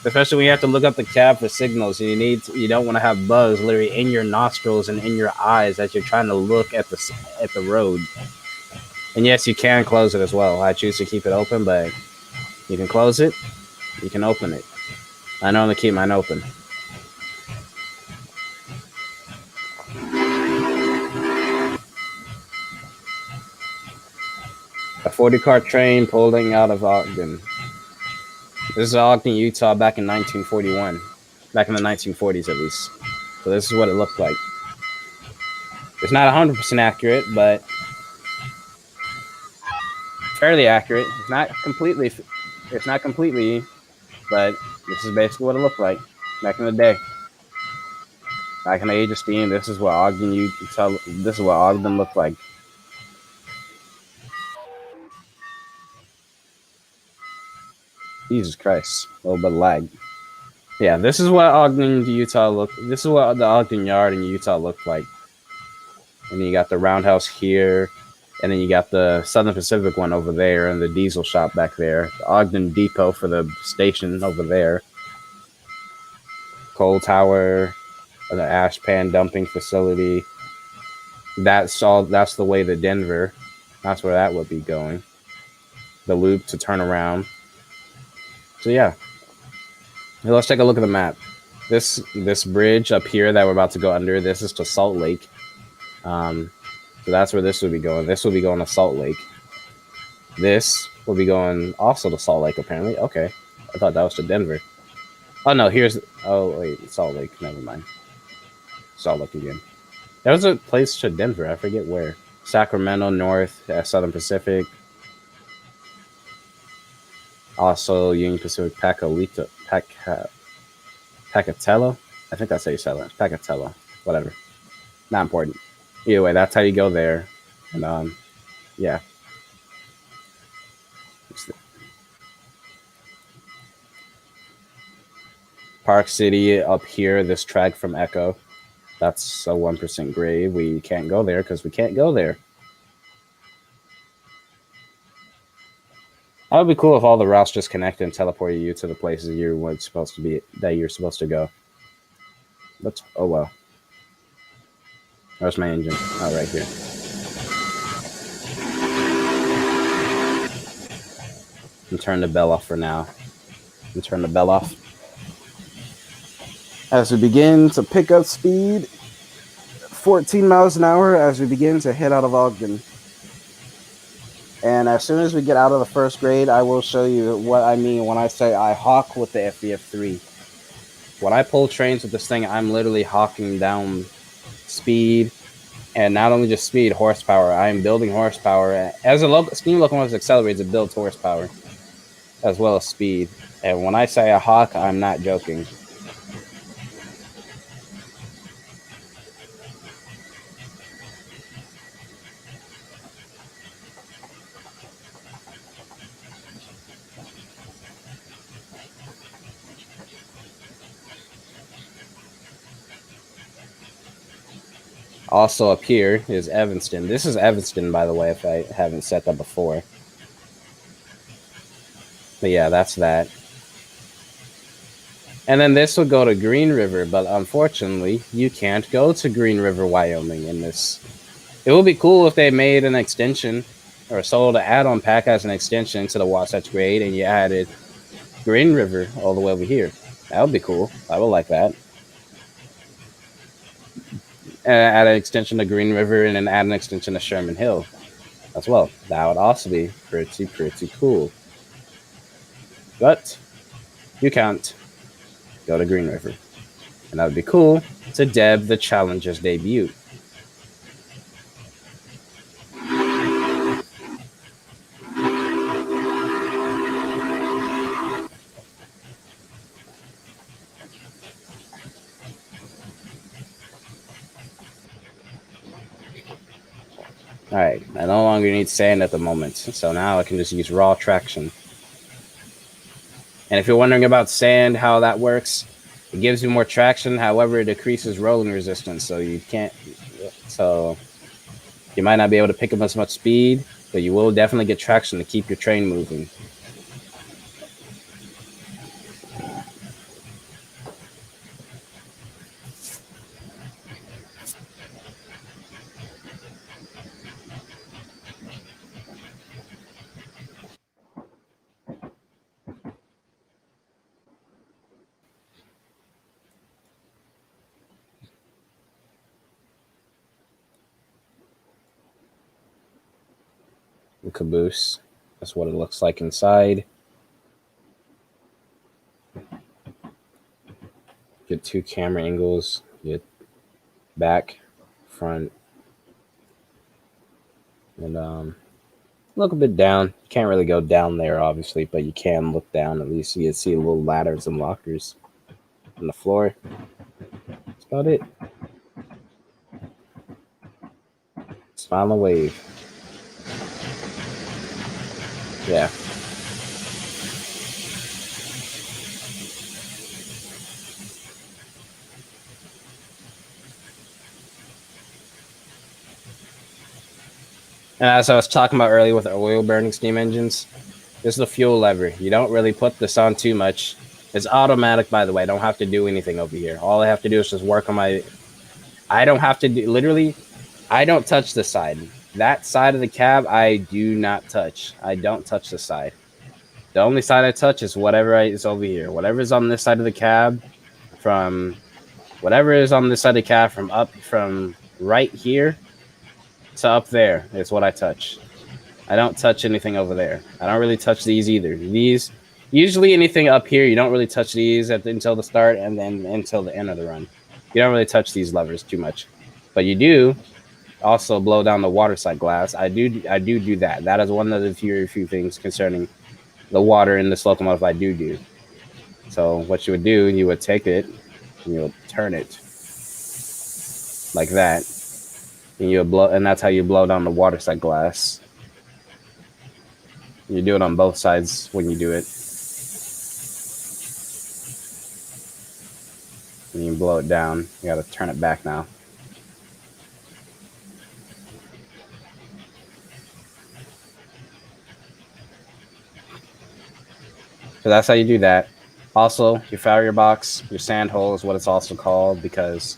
Especially when you have to look up the cab for signals. You don't want to have bugs literally in your nostrils and in your eyes as you're trying to look at the road. And yes, you can close it as well. I choose to keep it open, but you can close it. You can open it. I normally keep mine open. A 40-car train pulling out of Ogden. This is Ogden, Utah, back in 1941. Back in the 1940s, at least. So this is what it looked like. It's not 100% accurate, but fairly accurate. It's not completely, but this is basically what it looked like back in the day. Back in the age of steam, this is what Ogden, Utah, this is what Ogden looked like. Jesus Christ, a little bit of lag. Yeah, this is what Ogden, Utah looked. This is what the Ogden Yard in Utah looked like. And then you got the roundhouse here, and then you got the Southern Pacific one over there, and the diesel shop back there. The Ogden Depot for the station over there. Coal tower, the ash pan dumping facility. That's the way to Denver. That's where that would be going. The loop to turn around. So yeah. Now let's take a look at the map. This bridge up here that we're about to go under, this is to Salt Lake. So that's where this would be going. This will be going to Salt Lake. This will be going also to Salt Lake, apparently. Okay. I thought that was to Denver. Oh, no, oh, wait, Salt Lake. Never mind. Salt Lake again. There was a place to Denver. I forget where. Sacramento, North, Southern Pacific. Also, Union Pacific, Pacatello. I think that's how you say that. Pacatello. Whatever. Not important. Either way, that's how you go there. And, yeah. Park City up here, this track from Echo. That's a 1% grave. We can't go there because we can't go there. That would be cool if all the routes just connected and teleported you to the places you're supposed to go. But oh well. Where's my engine? Oh, right here. And turn the bell off for now. And turn the bell off. As we begin to pick up speed, 14 miles an hour as we begin to head out of Ogden. And as soon as we get out of the first grade, I will show you what I mean when I say I hawk with the FBF3. When I pull trains with this thing, I'm literally hawking down speed, and not only just speed, horsepower. I'm building horsepower. As a steam locomotive accelerates, it builds horsepower as well as speed. And when I say a hawk, I'm not joking. Also up here is Evanston. This is Evanston, by the way, if I haven't said that before. But yeah, that's that. And then this would go to Green River, but unfortunately, you can't go to Green River, Wyoming in this. It would be cool if they made an extension or sold an add-on pack as an extension to the Wasatch grade, and you added Green River all the way over here. That would be cool. I would like that. Add an extension to Green River and then add an extension to Sherman Hill as well. That would also be pretty cool. But you can't go to Green River. And that would be cool to deb the Challenger's debut. Alright, I no longer need sand at the moment, so now I can just use raw traction. And if you're wondering about sand, how that works, it gives you more traction, however, it decreases rolling resistance, so you might not be able to pick up as much speed, but you will definitely get traction to keep your train moving. The caboose, that's what it looks like inside. Get 2 camera angles, get back, front, and look a bit down. You can't really go down there, obviously, but you can look down. At least you can see little ladders and lockers on the floor. That's about it. Smile and wave. Yeah. And as I was talking about earlier with oil burning steam engines, this is the fuel lever. You don't really put this on too much. It's automatic, by the way. I don't have to do anything over here. All I have to do is just work on my... I don't have to do... Literally, I don't touch the side. That side of the cab, I do not touch. I don't touch the side. The only side I touch is whatever is over here. Whatever is on this side of the cab, from right here to up there is what I touch. I don't touch anything over there. I don't really touch these either. These, usually anything up here, you don't really touch these until the start and then until the end of the run. You don't really touch these levers too much, but you do also blow down the waterside glass. I do that. That is one of the few things concerning the water in this locomotive I do. So what you would do, you would take it and you would turn it like that, and you would blow, and that's how you blow down the waterside glass. You do it on both sides when you do it. And you blow it down. You gotta turn it back now. So that's how you do that. Also, your farrier box, your sand hole is what it's also called, because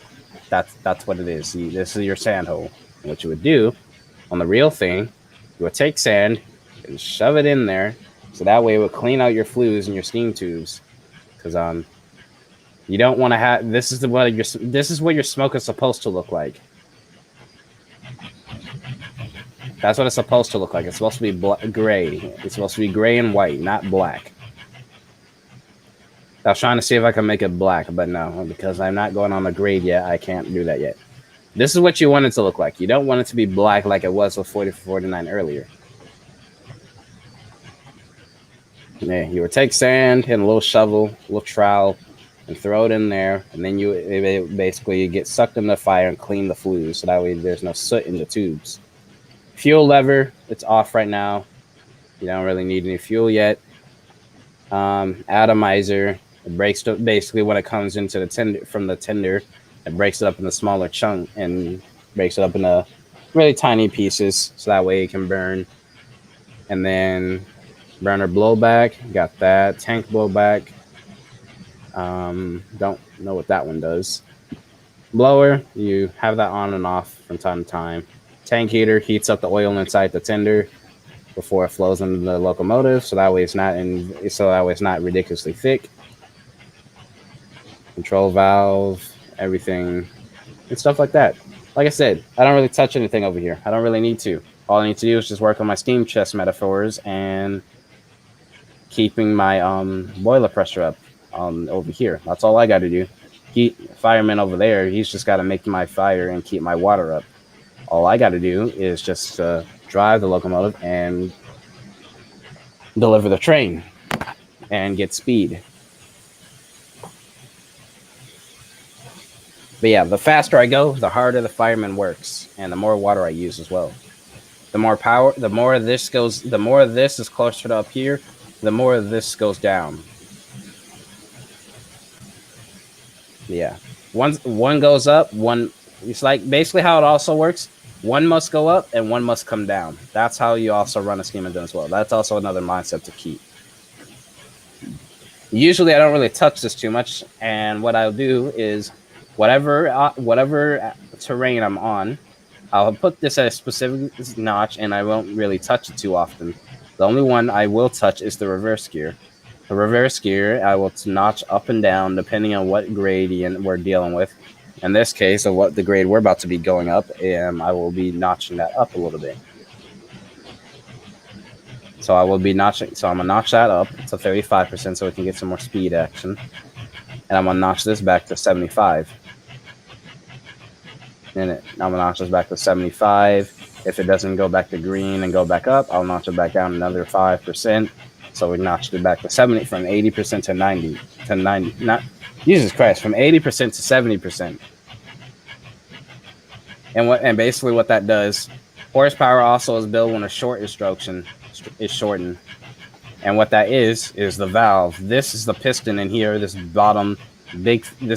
that's what it is. This is your sand hole. And what you would do on the real thing, you would take sand and shove it in there, so that way it would clean out your flues and your steam tubes. Because you don't want to have this is what your smoke is supposed to look like. That's what it's supposed to look like. It's supposed to be gray. It's supposed to be gray and white, not black. I was trying to see if I can make it black, but no, because I'm not going on the grade yet. I can't do that yet. This is what you want it to look like. You don't want it to be black like it was with 4049 earlier. Yeah, you would take sand and a little shovel, a little trowel, and throw it in there, and then basically get sucked in the fire and clean the flues, so that way there's no soot in the tubes. Fuel lever, it's off right now. You don't really need any fuel yet. Atomizer, it breaks basically when it comes into the tender from the tender, it breaks it up into smaller chunk and breaks it up into really tiny pieces, so that way it can burn. And then burner blowback, got that. Tank blowback, don't know what that one does. Blower, you have that on and off from time to time. Tank heater heats up the oil inside the tender before it flows into the locomotive, so that way it's not ridiculously thick. Control valve, everything, and stuff like that. Like I said, I don't really touch anything over here. I don't really need to. All I need to do is just work on my steam chest metaphors and keeping my boiler pressure up over here. That's all I got to do. Fireman over there, he's just got to make my fire and keep my water up. All I got to do is just drive the locomotive and deliver the train and get speed. But yeah, the faster I go, the harder the fireman works, and the more water I use as well. The more power, the more this goes, the more this is closer to up here, the more this goes down. Yeah. One goes up, one, it's like basically how it also works. One must go up and one must come down. That's how you also run a steam engine as well. That's also another mindset to keep. Usually I don't really touch this too much, and what I'll do is whatever terrain I'm on, I'll put this at a specific notch, and I won't really touch it too often. The only one I will touch is the reverse gear. The reverse gear I will notch up and down depending on what gradient we're dealing with. In this case, of what the grade we're about to be going up, I will be notching that up a little bit. So I will be notching. So I'm gonna notch that up to 35% so we can get some more speed action, and I'm gonna notch this back to 75. And I'm gonna notch this back to 75. If it doesn't go back to green and go back up, I'll notch it back down another 5%. So we notched it back to 70, from 80% to 90. Not Jesus Christ, from 80% to 70%. And basically what that does, horsepower also is built when a short instruction is shortened. And what that is the valve. This is the piston in here. This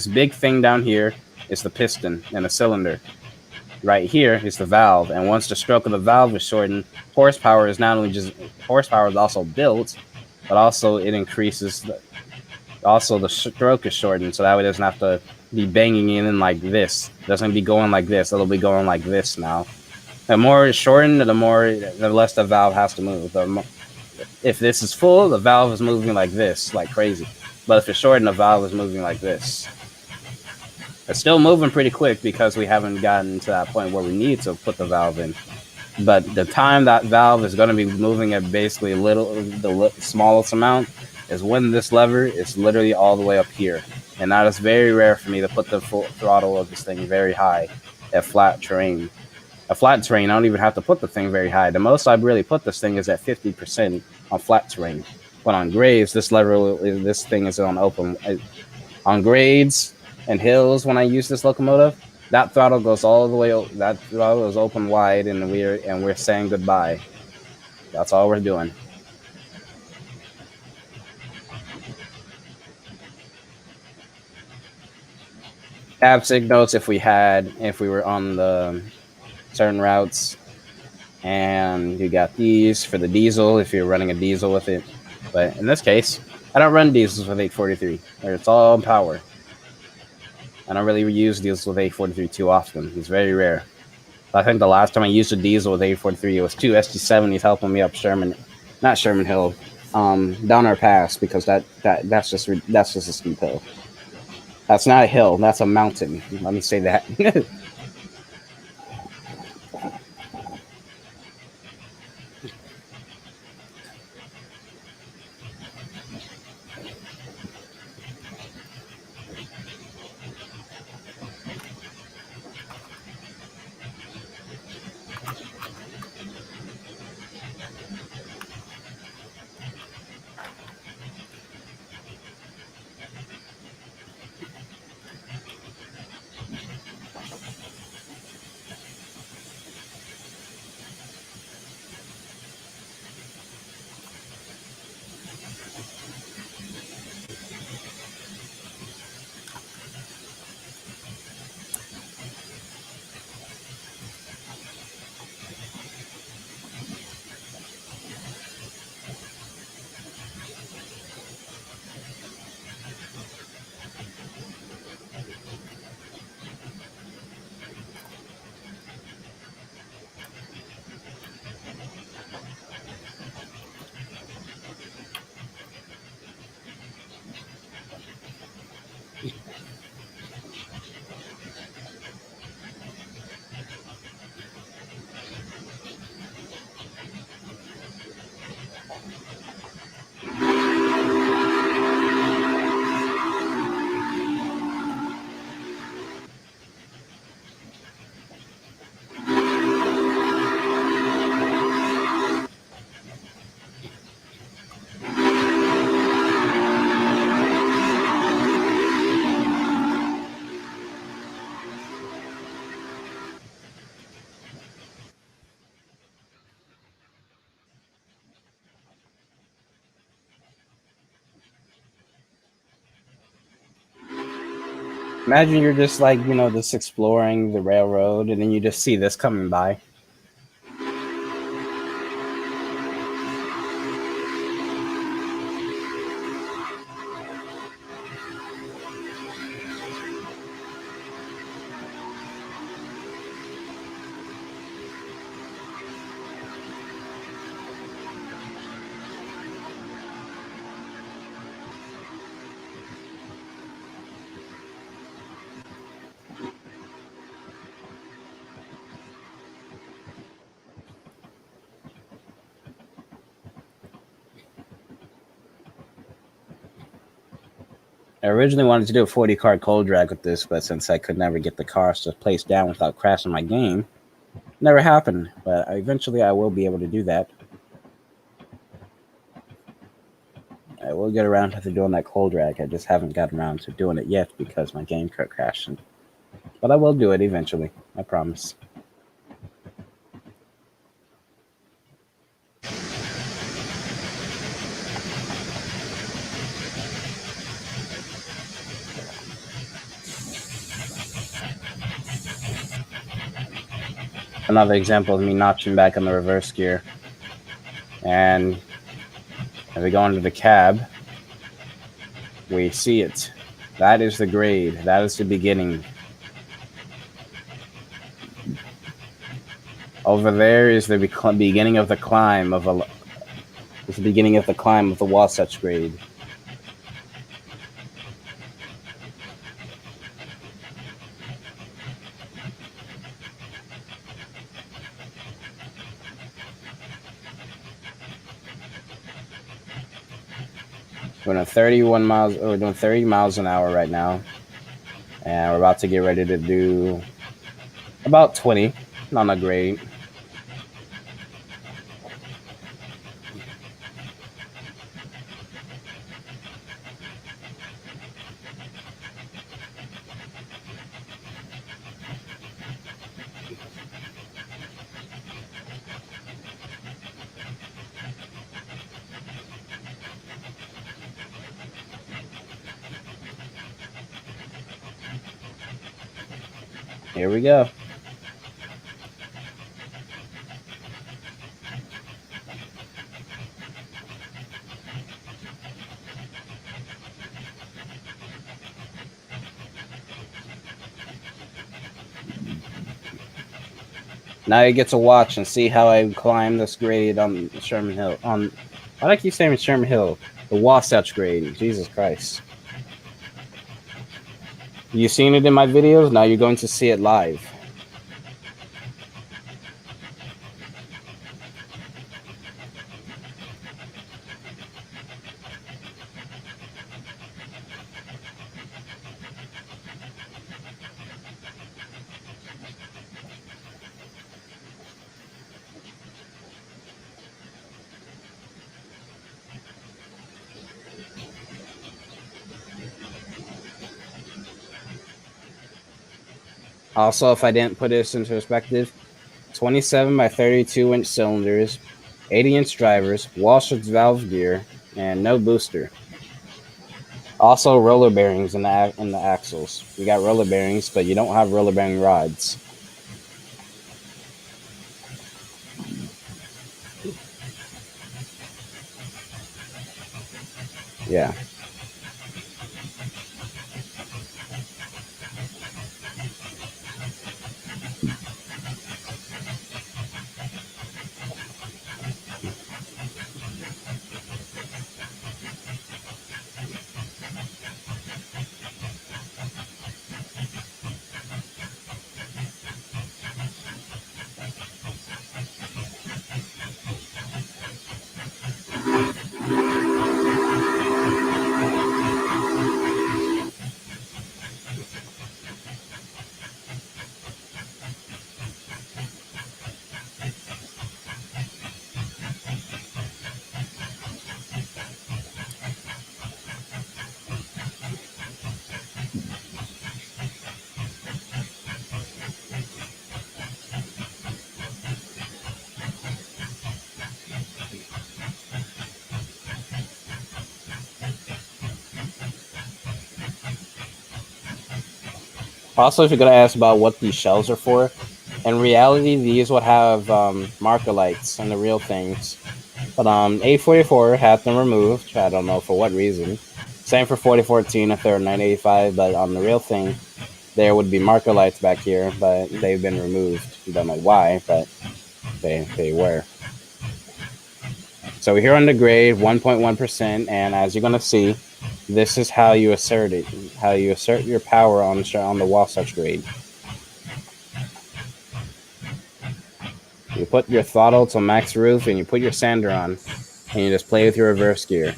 big thing down here is the piston and the cylinder. Right here is the valve. And once the stroke of the valve is shortened, horsepower is also built, but also it increases. Also, the stroke is shortened, so that way it doesn't have to be banging in like this. It doesn't be going like this. It'll be going like this now. The more it's shortened, the less the valve has to move. If this is full, the valve is moving like this, like crazy. But if it's shortened, the valve is moving like this. It's still moving pretty quick because we haven't gotten to that point where we need to put the valve in. But the time that valve is going to be moving at basically the smallest amount is when this lever is literally all the way up here. And that is very rare for me to put the full throttle of this thing very high at flat terrain. A flat terrain, I don't even have to put the thing very high. The most I've really put this thing is at 50% on flat terrain. But on grades, this thing is on grades and hills. When I use this locomotive, that throttle goes all the way. That throttle is open wide, and we're saying goodbye. That's all we're doing. Have signals if we were on the certain routes, and you got these for the diesel if you're running a diesel with it. But in this case, I don't run diesels with 843. It's all power. I don't really use diesels with 843 too often. It's very rare. I think the last time I used a diesel with 843, it was two SG70s helping me up not Sherman Hill, Donner Pass, because that's just a steep hill. That's not a hill. That's a mountain. Let me say that. Imagine you're just like, just exploring the railroad, and then you just see this coming by. I originally wanted to do a 40 card cold drag with this, but since I could never get the cars to place down without crashing my game, never happened. But eventually I will be able to do that. I will get around to doing that cold drag. I just haven't gotten around to doing it yet because my game kept crashing. But I will do it eventually. I promise. Another example of me notching back on the reverse gear. And if we go into the cab, we see it. That is the grade. That is the beginning. Over there is the beginning of the climb of It's the beginning of the climb of the Wasatch grade. We're doing 31 miles. We're doing 30 miles an hour right now, and we're about to get ready to do about 20. Not a grade. Here we go. Now you get to watch and see how I climb this grade on Sherman Hill. Why do I keep saying Sherman Hill? The Wasatch grade. Jesus Christ. You've seen it in my videos. Now you're going to see it live. Also, if I didn't put this into perspective, 27 by 32 inch cylinders, 80-inch drivers, Wasatch valve gear, and no booster. Also, roller bearings in the axles. You got roller bearings, but you don't have roller bearing rods. Yeah. Also, if you're gonna ask about what these shells are for, in reality, these would have marker lights and the real things. But 844 had them removed. I don't know for what reason. Same for 4014, a third 985. But on the real thing, there would be marker lights back here, but they've been removed. Don't know why, but they were. So we're here on the grade 1.1%, and as you're gonna see, this is how you assert it, how you assert your power on the Wasatch grade. You put your throttle to max roof, and you put your sander on, and you just play with your reverse gear.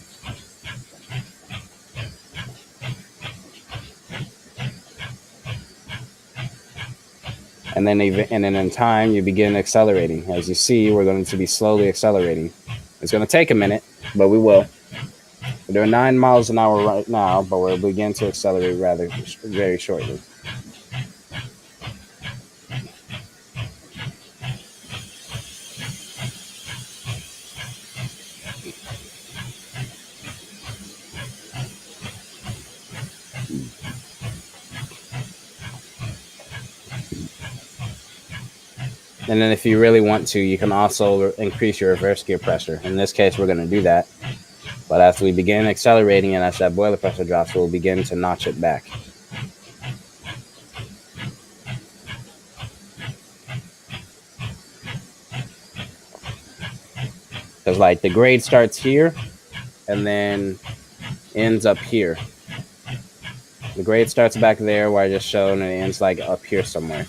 And then in time, you begin accelerating. As you see, we're going to be slowly accelerating. It's going to take a minute, but we will. We're doing 9 miles an hour right now, but we'll begin to accelerate very shortly. And then if you really want to, you can also increase your reverse gear pressure. In this case, we're going to do that. But after we begin accelerating and as that boiler pressure drops, we'll begin to notch it back. Because like the grade starts here and then ends up here. The grade starts back there where I just showed, and it ends like up here somewhere.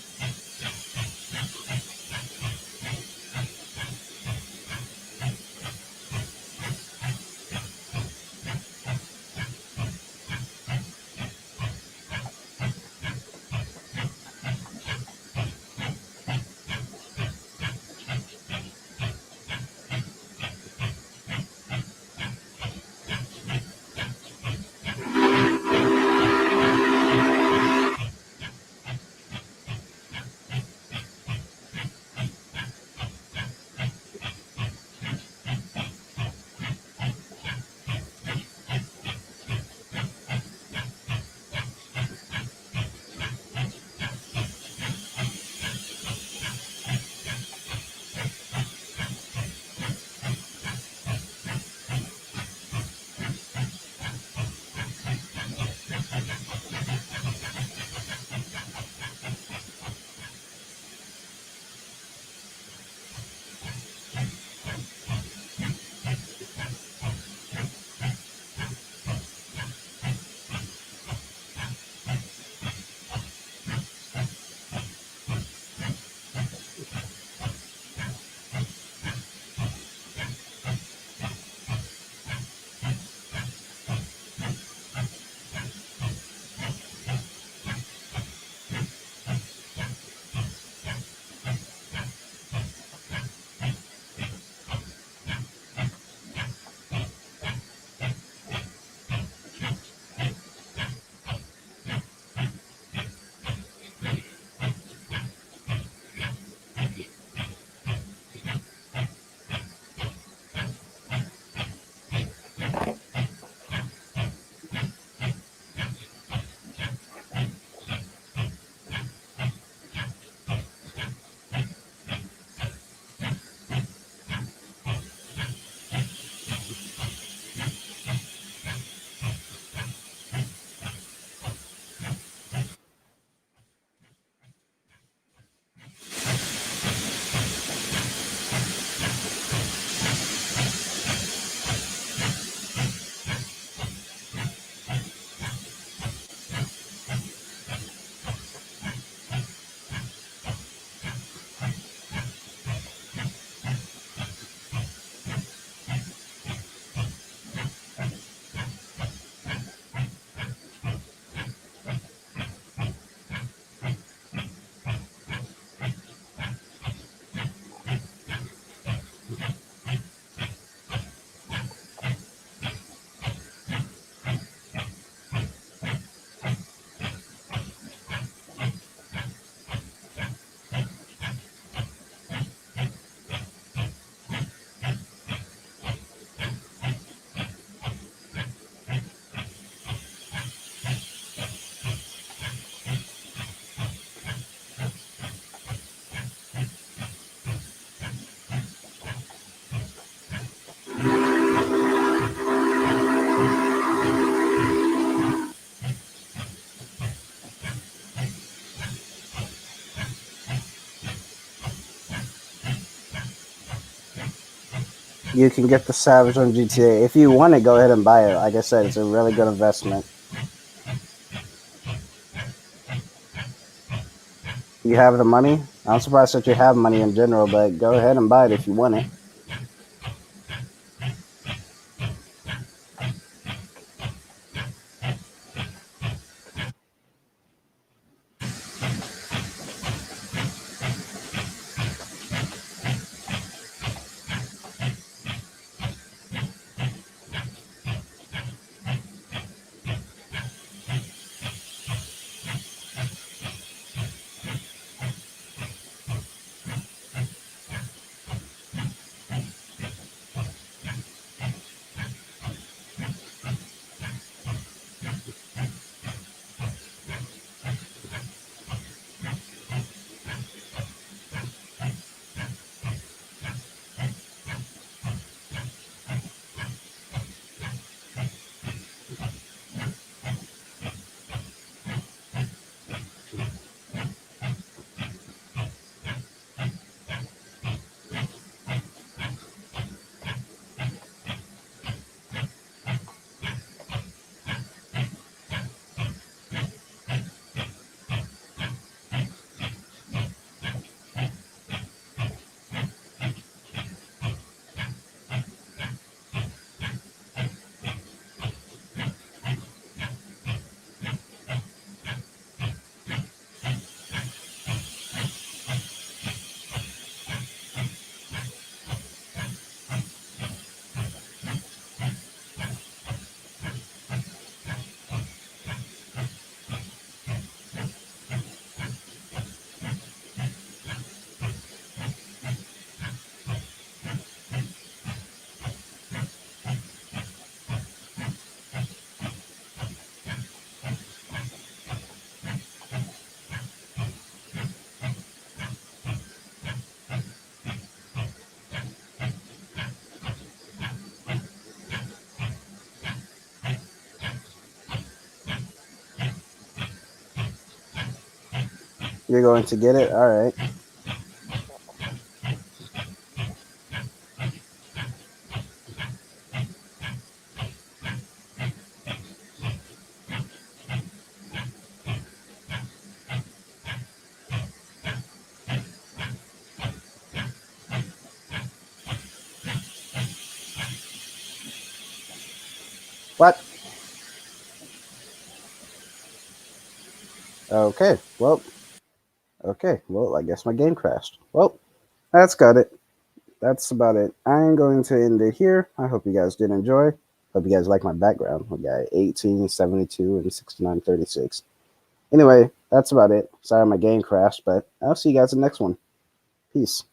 you can get the Savage on GTA. If you want it, go ahead and buy it. Like I said, it's a really good investment. You have the money? I'm surprised that you have money in general, but go ahead and buy it if you want it. You're going to get it? All right. What? Okay. Well, I guess my game crashed. Well, that's got it. That's about it. I'm going to end it here. I hope you guys did enjoy. Hope you guys like my background. We got 1872 and 6936. Anyway, that's about it. Sorry my game crashed, but I'll see you guys in the next one. Peace.